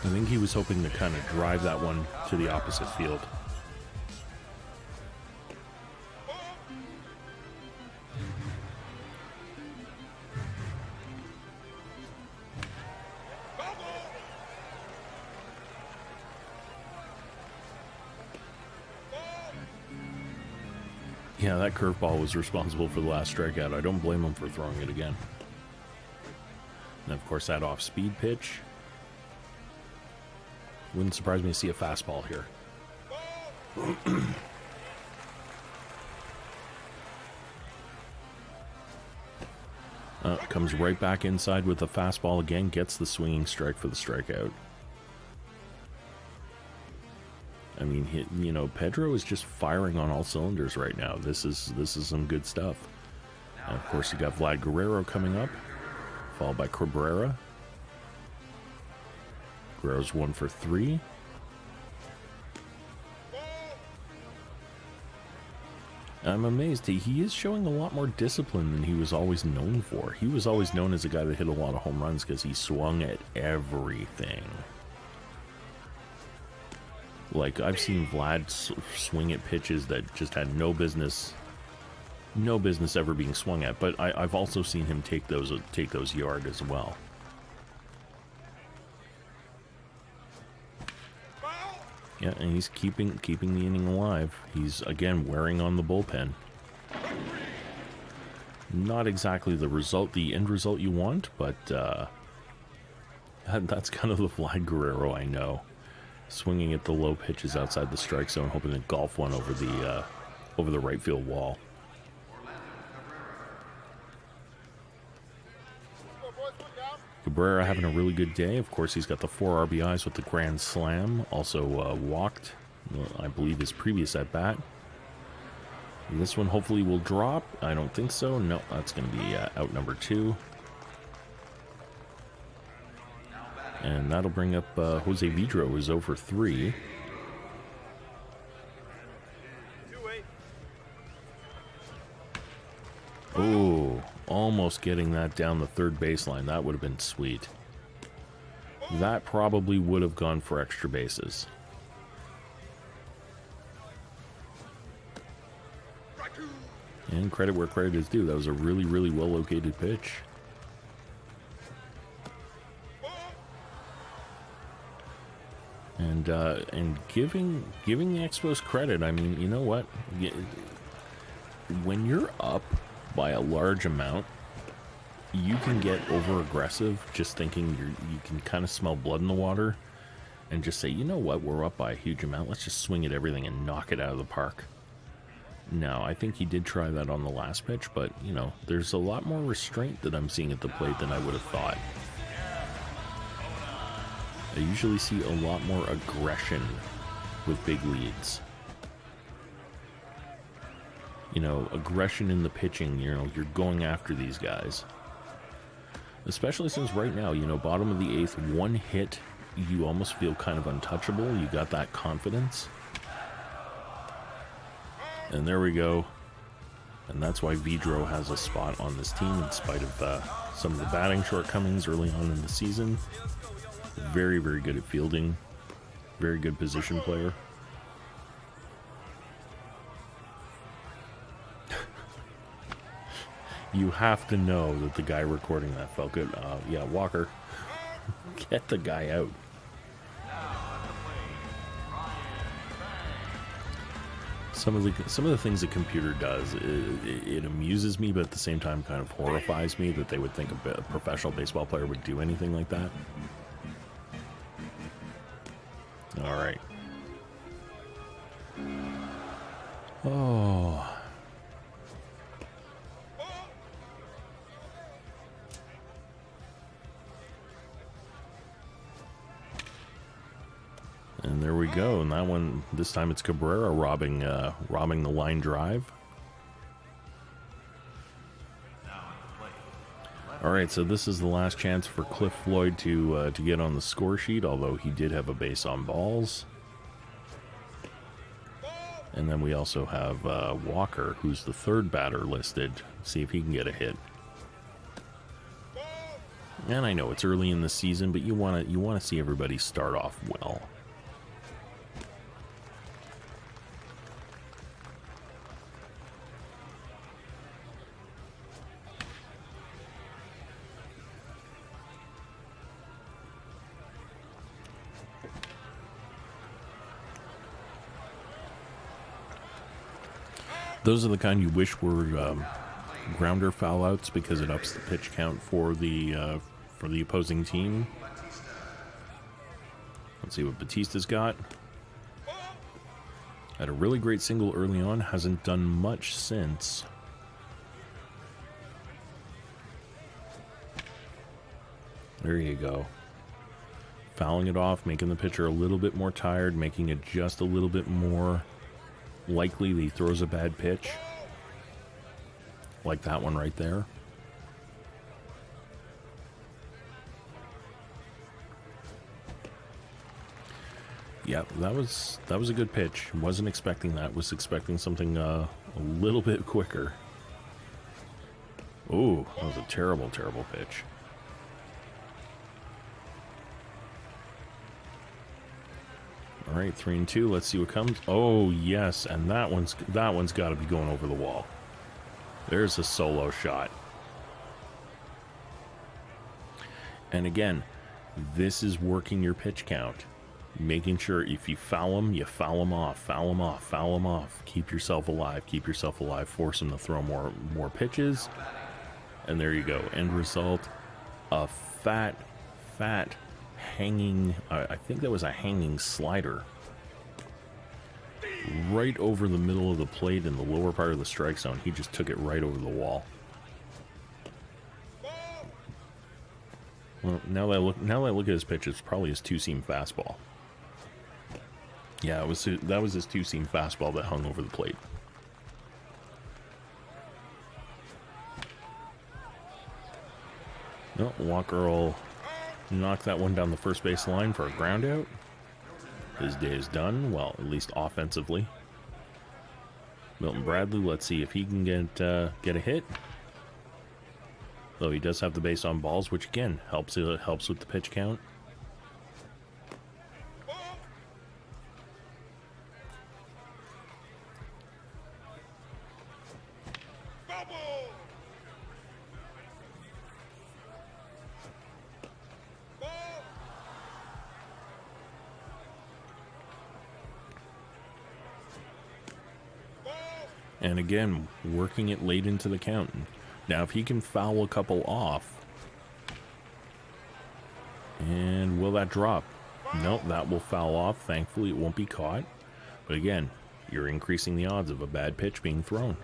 I think he was hoping to kind of drive that one to the opposite field. Yeah, that curveball was responsible for the last strikeout. I don't blame him for throwing it again. And of course, that off-speed pitch. Wouldn't surprise me to see a fastball here. Comes right back inside with the fastball again. Gets the swinging strike for the strikeout. I mean, you know, Pedro is just firing on all cylinders right now. This is some good stuff. And of course, you got Vlad Guerrero coming up, followed by Cabrera. Guerrero's 1 for 3. I'm amazed. He is showing a lot more discipline than he was always known for. He was always known as a guy that hit a lot of home runs because he swung at everything. Like, I've seen Vlad swing at pitches that just had no business ever being swung at. But I've also seen him take those yard as well. Yeah, and he's keeping the inning alive. He's again wearing on the bullpen. Not exactly the end result you want, but that's kind of the Vlad Guerrero I know. Swinging at the low pitches outside the strike zone, hoping to golf one over the right field wall. Cabrera having a really good day. Of course, he's got the 4 RBIs with the grand slam. Also walked, I believe, his previous at-bat. This one hopefully will drop. I don't think so. No, that's going to be out number 2. And that'll bring up Jose Vidro, who's 0 for 3. Oh, almost getting that down the third baseline. That would have been sweet. That probably would have gone for extra bases. And credit where credit is due. That was a really, really well-located pitch. And giving the Expos credit, I mean, you know what? When you're up by a large amount, you can get over-aggressive, just thinking you can kind of smell blood in the water, and just say, you know what? We're up by a huge amount. Let's just swing at everything and knock it out of the park. No, I think he did try that on the last pitch, but, you know, there's a lot more restraint that I'm seeing at the plate than I would have thought. I usually see a lot more aggression with big leads. You know, aggression in the pitching, you know, you're going after these guys. Especially since right now, you know, bottom of the 8th, 1 hit, you almost feel kind of untouchable. You got that confidence. And there we go. And that's why Vidro has a spot on this team in spite of some of the batting shortcomings early on in the season. Very, very good at fielding. Very good position player. You have to know that the guy recording that felt good. Yeah, Walker. Get the guy out. Some of the things the computer does, it amuses me, but at the same time kind of horrifies me that they would think a professional baseball player would do anything like that. All right. Oh. And there we go. And that one, this time it's Cabrera robbing the line drive. All right, so this is the last chance for Cliff Floyd to get on the score sheet, although he did have a base on balls. And then we also have Walker, who's the 3rd batter listed. See if he can get a hit. And I know it's early in the season, but you want to see everybody start off well. Those are the kind you wish were grounder foul outs because it ups the pitch count for the opposing team. Let's see what Batista's got. Had a really great single early on, hasn't done much since. There you go. Fouling it off, making the pitcher a little bit more tired, making it just a little bit more likely that he throws a bad pitch. Like that one right there. Yeah, that was a good pitch. Wasn't expecting that. Was expecting something a little bit quicker. Ooh, that was a terrible, terrible pitch. All right, 3-2. Let's see what comes. Oh yes, and that one's got to be going over the wall. There's a solo shot. And again, this is working your pitch count. Making sure if you foul them, you foul them off, foul them off, foul them off. Keep yourself alive, keep yourself alive. Force them to throw more pitches. And there you go. End result, a fat hanging, I think that was a hanging slider. Right over the middle of the plate in the lower part of the strike zone. He just took it right over the wall. Well, now that I look at his pitch, it's probably his two-seam fastball. Yeah, that was his two-seam fastball that hung over the plate. No, Walker will knock that one down the first base line for a ground out. His day is done, well, at least offensively. Milton Bradley, let's see if he can get a hit. Though he does have the base on balls, which again helps with the pitch count. And again, working it late into the count. Now, if he can foul a couple off, and will that drop? No, that will foul off. Thankfully, it won't be caught. But again, you're increasing the odds of a bad pitch being thrown.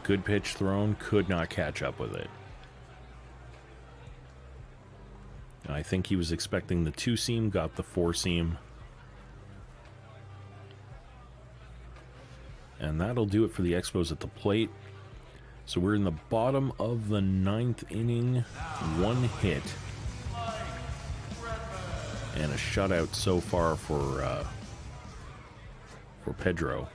Good pitch thrown, could not catch up with it. I think he was expecting the two-seam, got the four-seam. And that'll do it for the Expos at the plate. So we're in the bottom of the ninth inning. One hit. And a shutout so far for Pedro.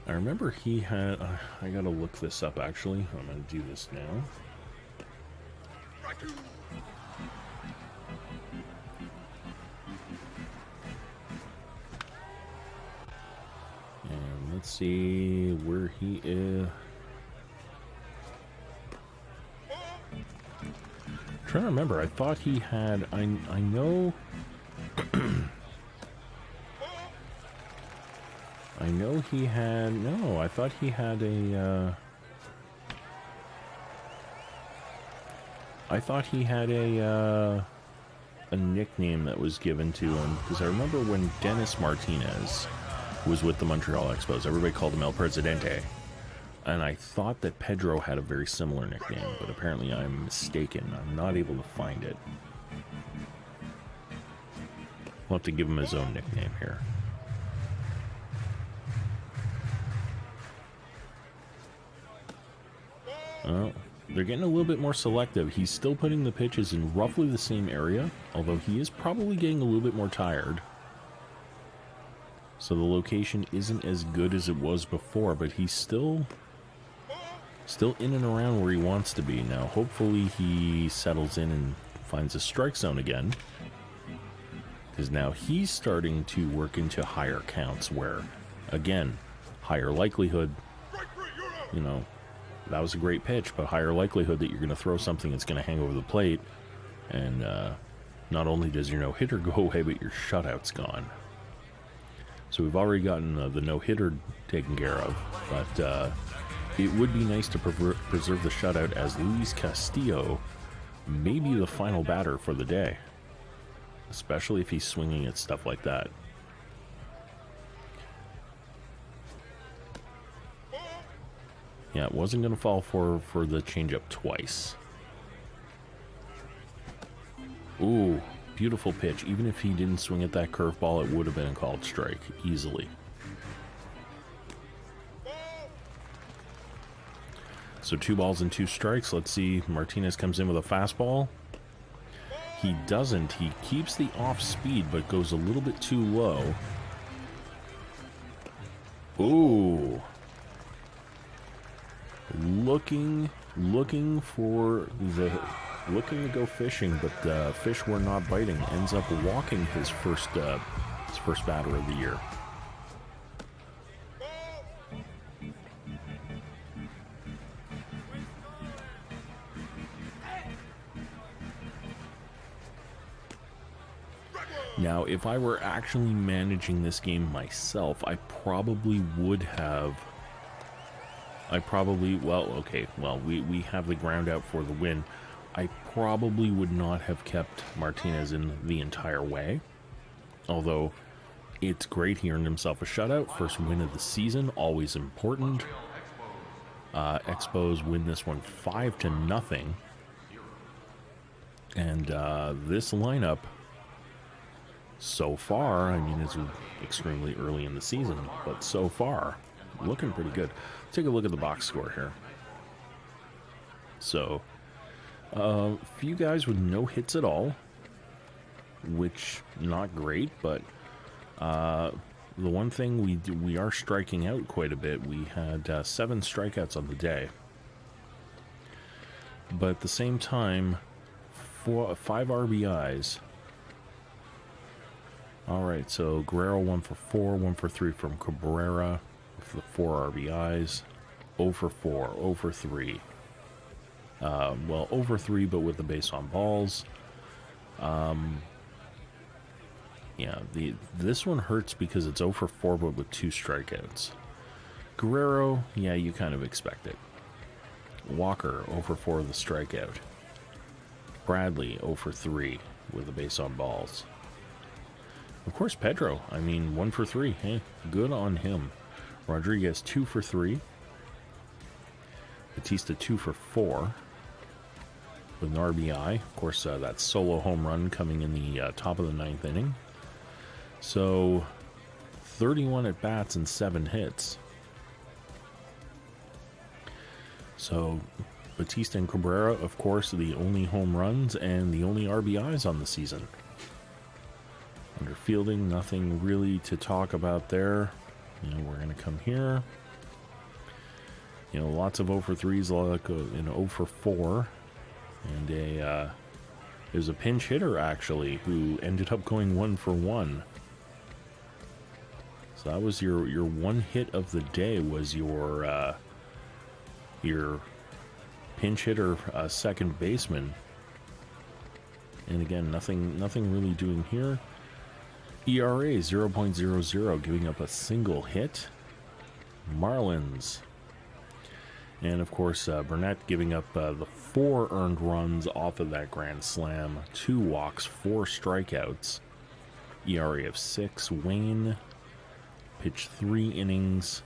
I remember he had... I gotta look this up, actually. I'm gonna do this now. Let's see where he is. I'm trying to remember. I thought he had. I know. I know he had. No, I thought he had a. I thought he had a nickname that was given to him, because I remember when Dennis Martinez was with the Montreal Expos, everybody called him El Presidente, and I thought that Pedro had a very similar nickname, but apparently I'm mistaken. I'm not able to find it. We'll have to give him his own nickname here. Well, they're getting a little bit more selective. He's still putting the pitches in roughly the same area, although he is probably getting a little bit more tired. So the location isn't as good as it was before, but he's still in and around where he wants to be. Now, hopefully he settles in and finds a strike zone again, because now he's starting to work into higher counts where, again, higher likelihood, you know, that was a great pitch, but higher likelihood that you're going to throw something that's going to hang over the plate, and not only does your no-hitter go away, but your shutout's gone. So we've already gotten the no-hitter taken care of, but it would be nice to preserve the shutout, as Luis Castillo may be the final batter for the day, especially if he's swinging at stuff like that. Yeah, it wasn't going to fall for the changeup twice. Ooh. Beautiful pitch. Even if he didn't swing at that curveball, it would have been a called strike easily. So 2 balls and 2 strikes. Let's see. Martinez comes in with a fastball. He doesn't. He keeps the off speed, but goes a little bit too low. Ooh. Looking to go fishing, but fish were not biting. Ends up walking his first batter of the year. Now, if I were actually managing this game myself, I probably would have. We have the ground out for the win. I probably would not have kept Martinez in the entire way. Although, It's great. He earned himself a shutout. First win of the season. Always important. Expos win this one 5-0. And this lineup, so far, I mean, it's extremely early in the season, but so far, looking pretty good. Take a look at the box score here. So, a few guys with no hits at all, which not great, but the one thing we are striking out quite a bit. We had 7 strikeouts on the day, but at the same time, 5 RBIs. All right, so Guerrero 1 for 4, 1 for 3 from Cabrera for the 4 RBIs. 0 for 4, 0 for 3. Well, 0 for 3, but with the base on balls. Yeah, this one hurts because it's 0 for 4, but with 2 strikeouts. Guerrero, yeah, you kind of expect it. Walker, 0 for 4 with a strikeout. Bradley, 0 for 3 with a base on balls. Of course, Pedro, I mean, 1 for 3. Hey, good on him. Rodriguez, 2 for 3. Batista, 2 for 4 with an RBI. Of course, that solo home run coming in the top of the 9th inning. So, 31 at bats and 7 hits. So, Batista and Cabrera, of course, the only home runs and the only RBIs on the season. Under fielding, nothing really to talk about there. You know, we're going to come here. You know, lots of 0 for 3s, like an 0 for 4. And there's a pinch hitter, actually, who ended up going 1 for 1. So that was your one hit of the day, was your pinch hitter, second baseman. And again, nothing really doing here. ERA 0.00, giving up a single hit. Marlins. And of course, Burnett giving up the 4 earned runs off of that grand slam. 2 walks, 4 strikeouts. ERA of 6. Wayne pitched 3 innings,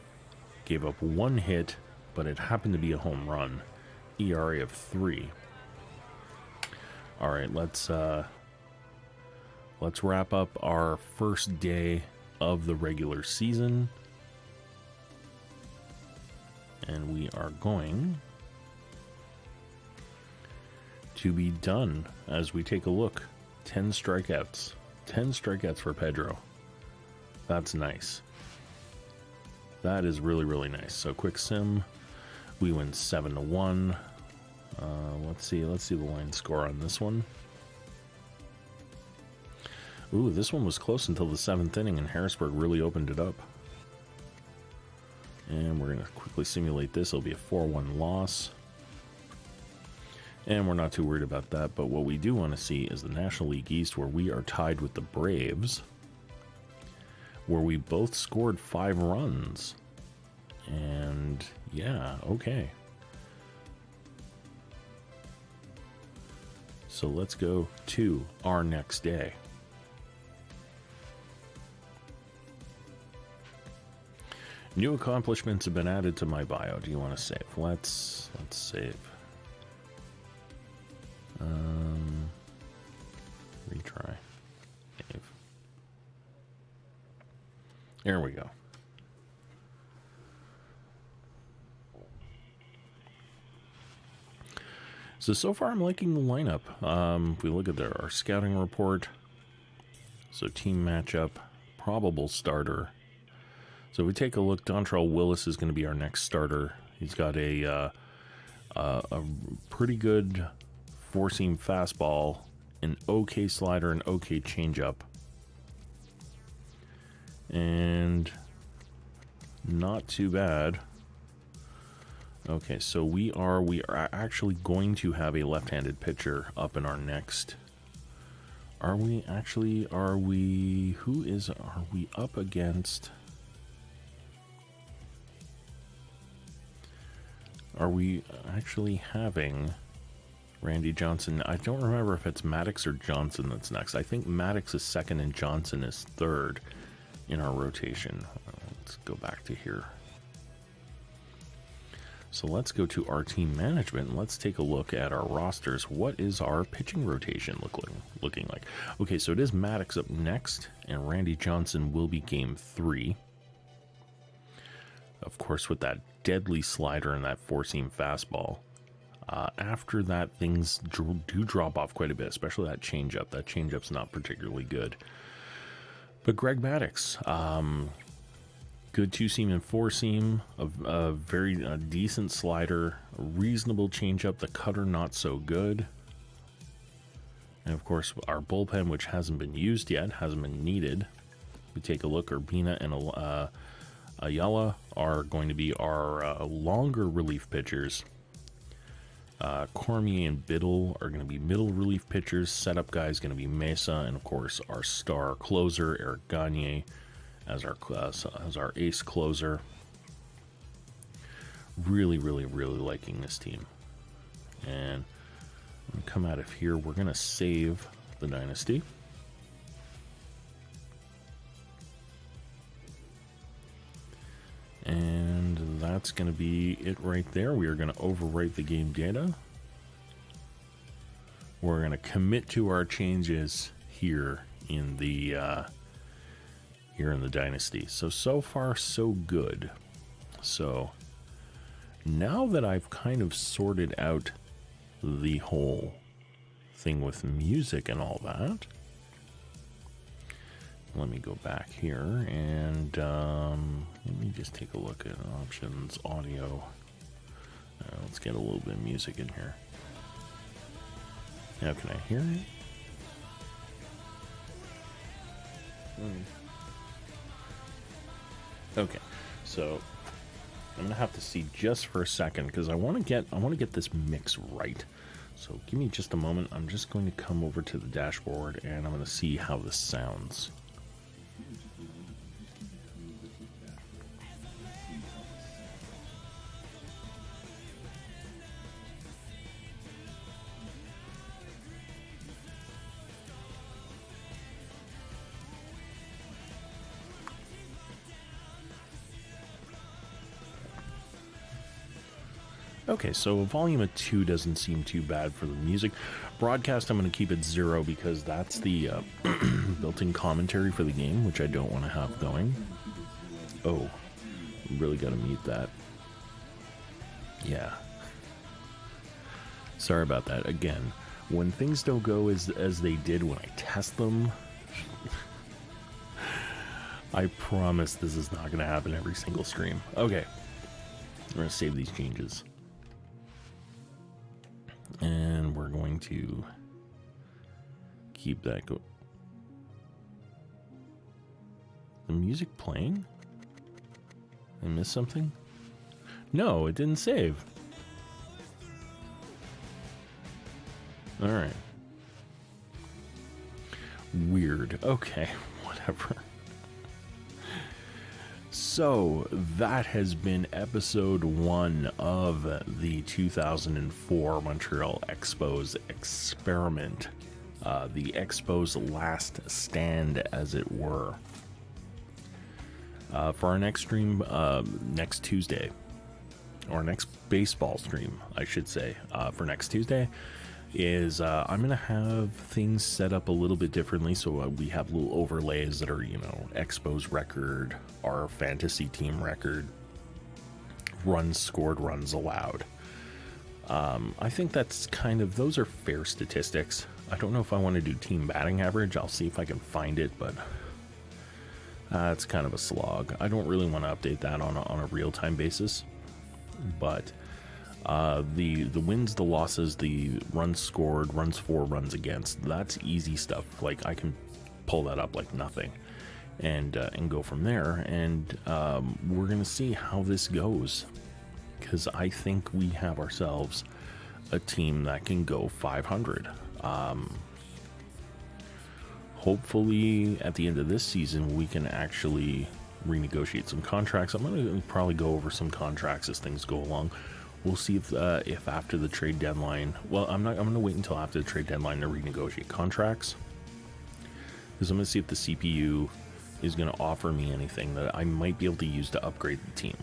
gave up 1 hit, but it happened to be a home run. ERA of 3. All right, let's wrap up our first day of the regular season. And we are going to be done as we take a look. 10 strikeouts. 10 strikeouts for Pedro. That's nice. That is really, really nice. So quick sim. We win 7-1. Let's see the line score on this one. Ooh, this one was close until the 7th inning, and Harrisburg really opened it up. And we're going to quickly simulate this. It'll be a 4-1 loss. And we're not too worried about that, but what we do want to see is the National League East, where we are tied with the Braves, where we both scored 5 runs. And yeah, okay. So let's go to our next day. New accomplishments have been added to my bio. Do you want to save? Let's save. Retry. Save. There we go. So far I'm liking the lineup. If we look at our scouting report, so team matchup, probable starter. So if we take a look, Dontrell Willis is going to be our next starter. He's got a pretty good four-seam fastball, an okay slider, an okay changeup, and not too bad. Okay, so we are actually going to have a left-handed pitcher up in our next. Are we up against? Are we actually having Randy Johnson? I don't remember if it's Maddox or Johnson that's next. I think Maddox is second and Johnson is third. in our rotation. Let's go back to here. So let's go to our team management and let's take a look at our rosters. What is our pitching rotation looking like? Okay, so it is Maddox up next, and Randy Johnson will be game 3. Of course, with that deadly slider and that four-seam fastball. After that, things do drop off quite a bit, especially that changeup. That changeup's not particularly good. But Greg Maddox, good two-seam and four-seam, a very decent slider, a reasonable changeup, the cutter not so good. And of course, our bullpen, which hasn't been used yet, hasn't been needed. We take a look, Urbina and Ayala are going to be our longer relief pitchers. Cormier and Biddle are going to be middle relief pitchers. Setup guy is going to be Mesa, and of course our star closer Eric Gagne as our ace closer. Really liking this team. And I'm gonna come out of here. We're going to save the dynasty. And that's going to be it right there. We are going to overwrite the game data. We're going to commit to our changes here in the dynasty. So far so good. So now that I've kind of sorted out the whole thing with music and all that, let me go back here and let me just take a look at options, audio. Let's get a little bit of music in here. Now, can I hear it? Okay, so I'm gonna have to see just for a second because I want to get this mix right. So give me just a moment. I'm just going to come over to the dashboard and I'm going to see how this sounds. Okay, so a volume of 2 doesn't seem too bad for the music. Broadcast, I'm going to keep it 0 because that's the built-in commentary for the game, which I don't want to have going. Oh, really got to mute that. Yeah. Sorry about that. Again, when things don't go as they did when I test them, I promise this is not going to happen every single stream. Okay, I'm going to save these changes. And we're going to keep that going. The music playing? I missed something? No, it didn't save. Alright. Weird. Okay, whatever. So, that has been episode 1 of the 2004 Montreal Expos experiment. The Expos' last stand, as it were. For our next stream, next Tuesday, or next baseball stream, I should say, for next Tuesday, is I'm going to have things set up a little bit differently. So we have little overlays that are, Expos record, our fantasy team record, runs scored, runs allowed. I think that's those are fair statistics. I don't know if I want to do team batting average. I'll see if I can find it, but it's kind of a slog. I don't really want to update that on a real-time basis, but the wins, the losses, the runs scored, runs for, runs against, that's easy stuff. Like, I can pull that up like nothing and go from there. And we're going to see how this goes, because I think we have ourselves a team that can go 500. Hopefully at the end of this season, we can actually renegotiate some contracts. I'm going to probably go over some contracts as things go along. We'll see if after the trade deadline, I'm going to wait until after the trade deadline to renegotiate contracts, because I'm going to see if the CPU is going to offer me anything that I might be able to use to upgrade the team.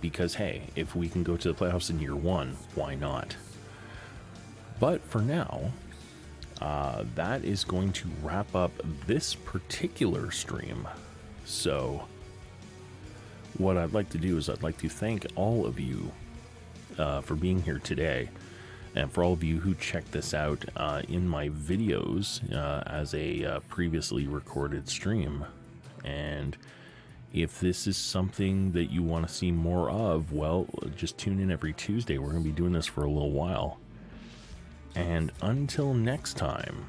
Because, hey, if we can go to the playoffs in year one, why not? But for now, that is going to wrap up this particular stream. So what I'd like to do is I'd like to thank all of you for being here today, and for all of you who checked this out in my videos as a previously recorded stream. And if this is something that you want to see more of, well, just tune in every Tuesday. We're going to be doing this for a little while. And until next time,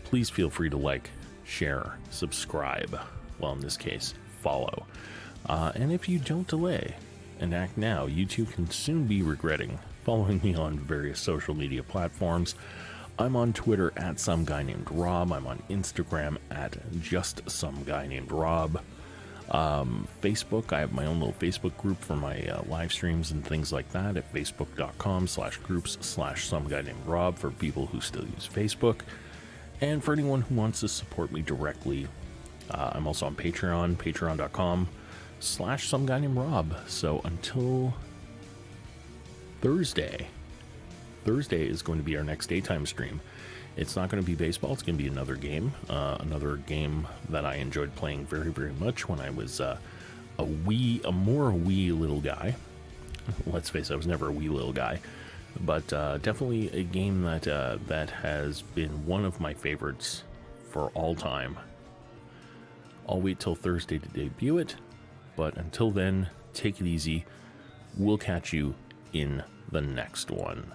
please feel free to like, share, subscribe. Well, in this case, follow. And if you don't delay and act now, you too can soon be regretting following me on various social media platforms. I'm on Twitter at some guy named Rob. I'm on Instagram at just some guy named Rob. Facebook, I have my own little Facebook group for my live streams and things like that at facebook.com/groups/some guy named Rob for people who still use Facebook. And for anyone who wants to support me directly, I'm also on Patreon, patreon.com/some guy named Rob. So until Thursday is going to be our next daytime stream. It's not going to be baseball. It's going to be another game that I enjoyed playing very, very much when I was a wee little guy. Let's face it, I was never a wee little guy, but definitely a game that has been one of my favorites for all time. I'll wait till Thursday to debut it, but until then, take it easy. We'll catch you in the next one.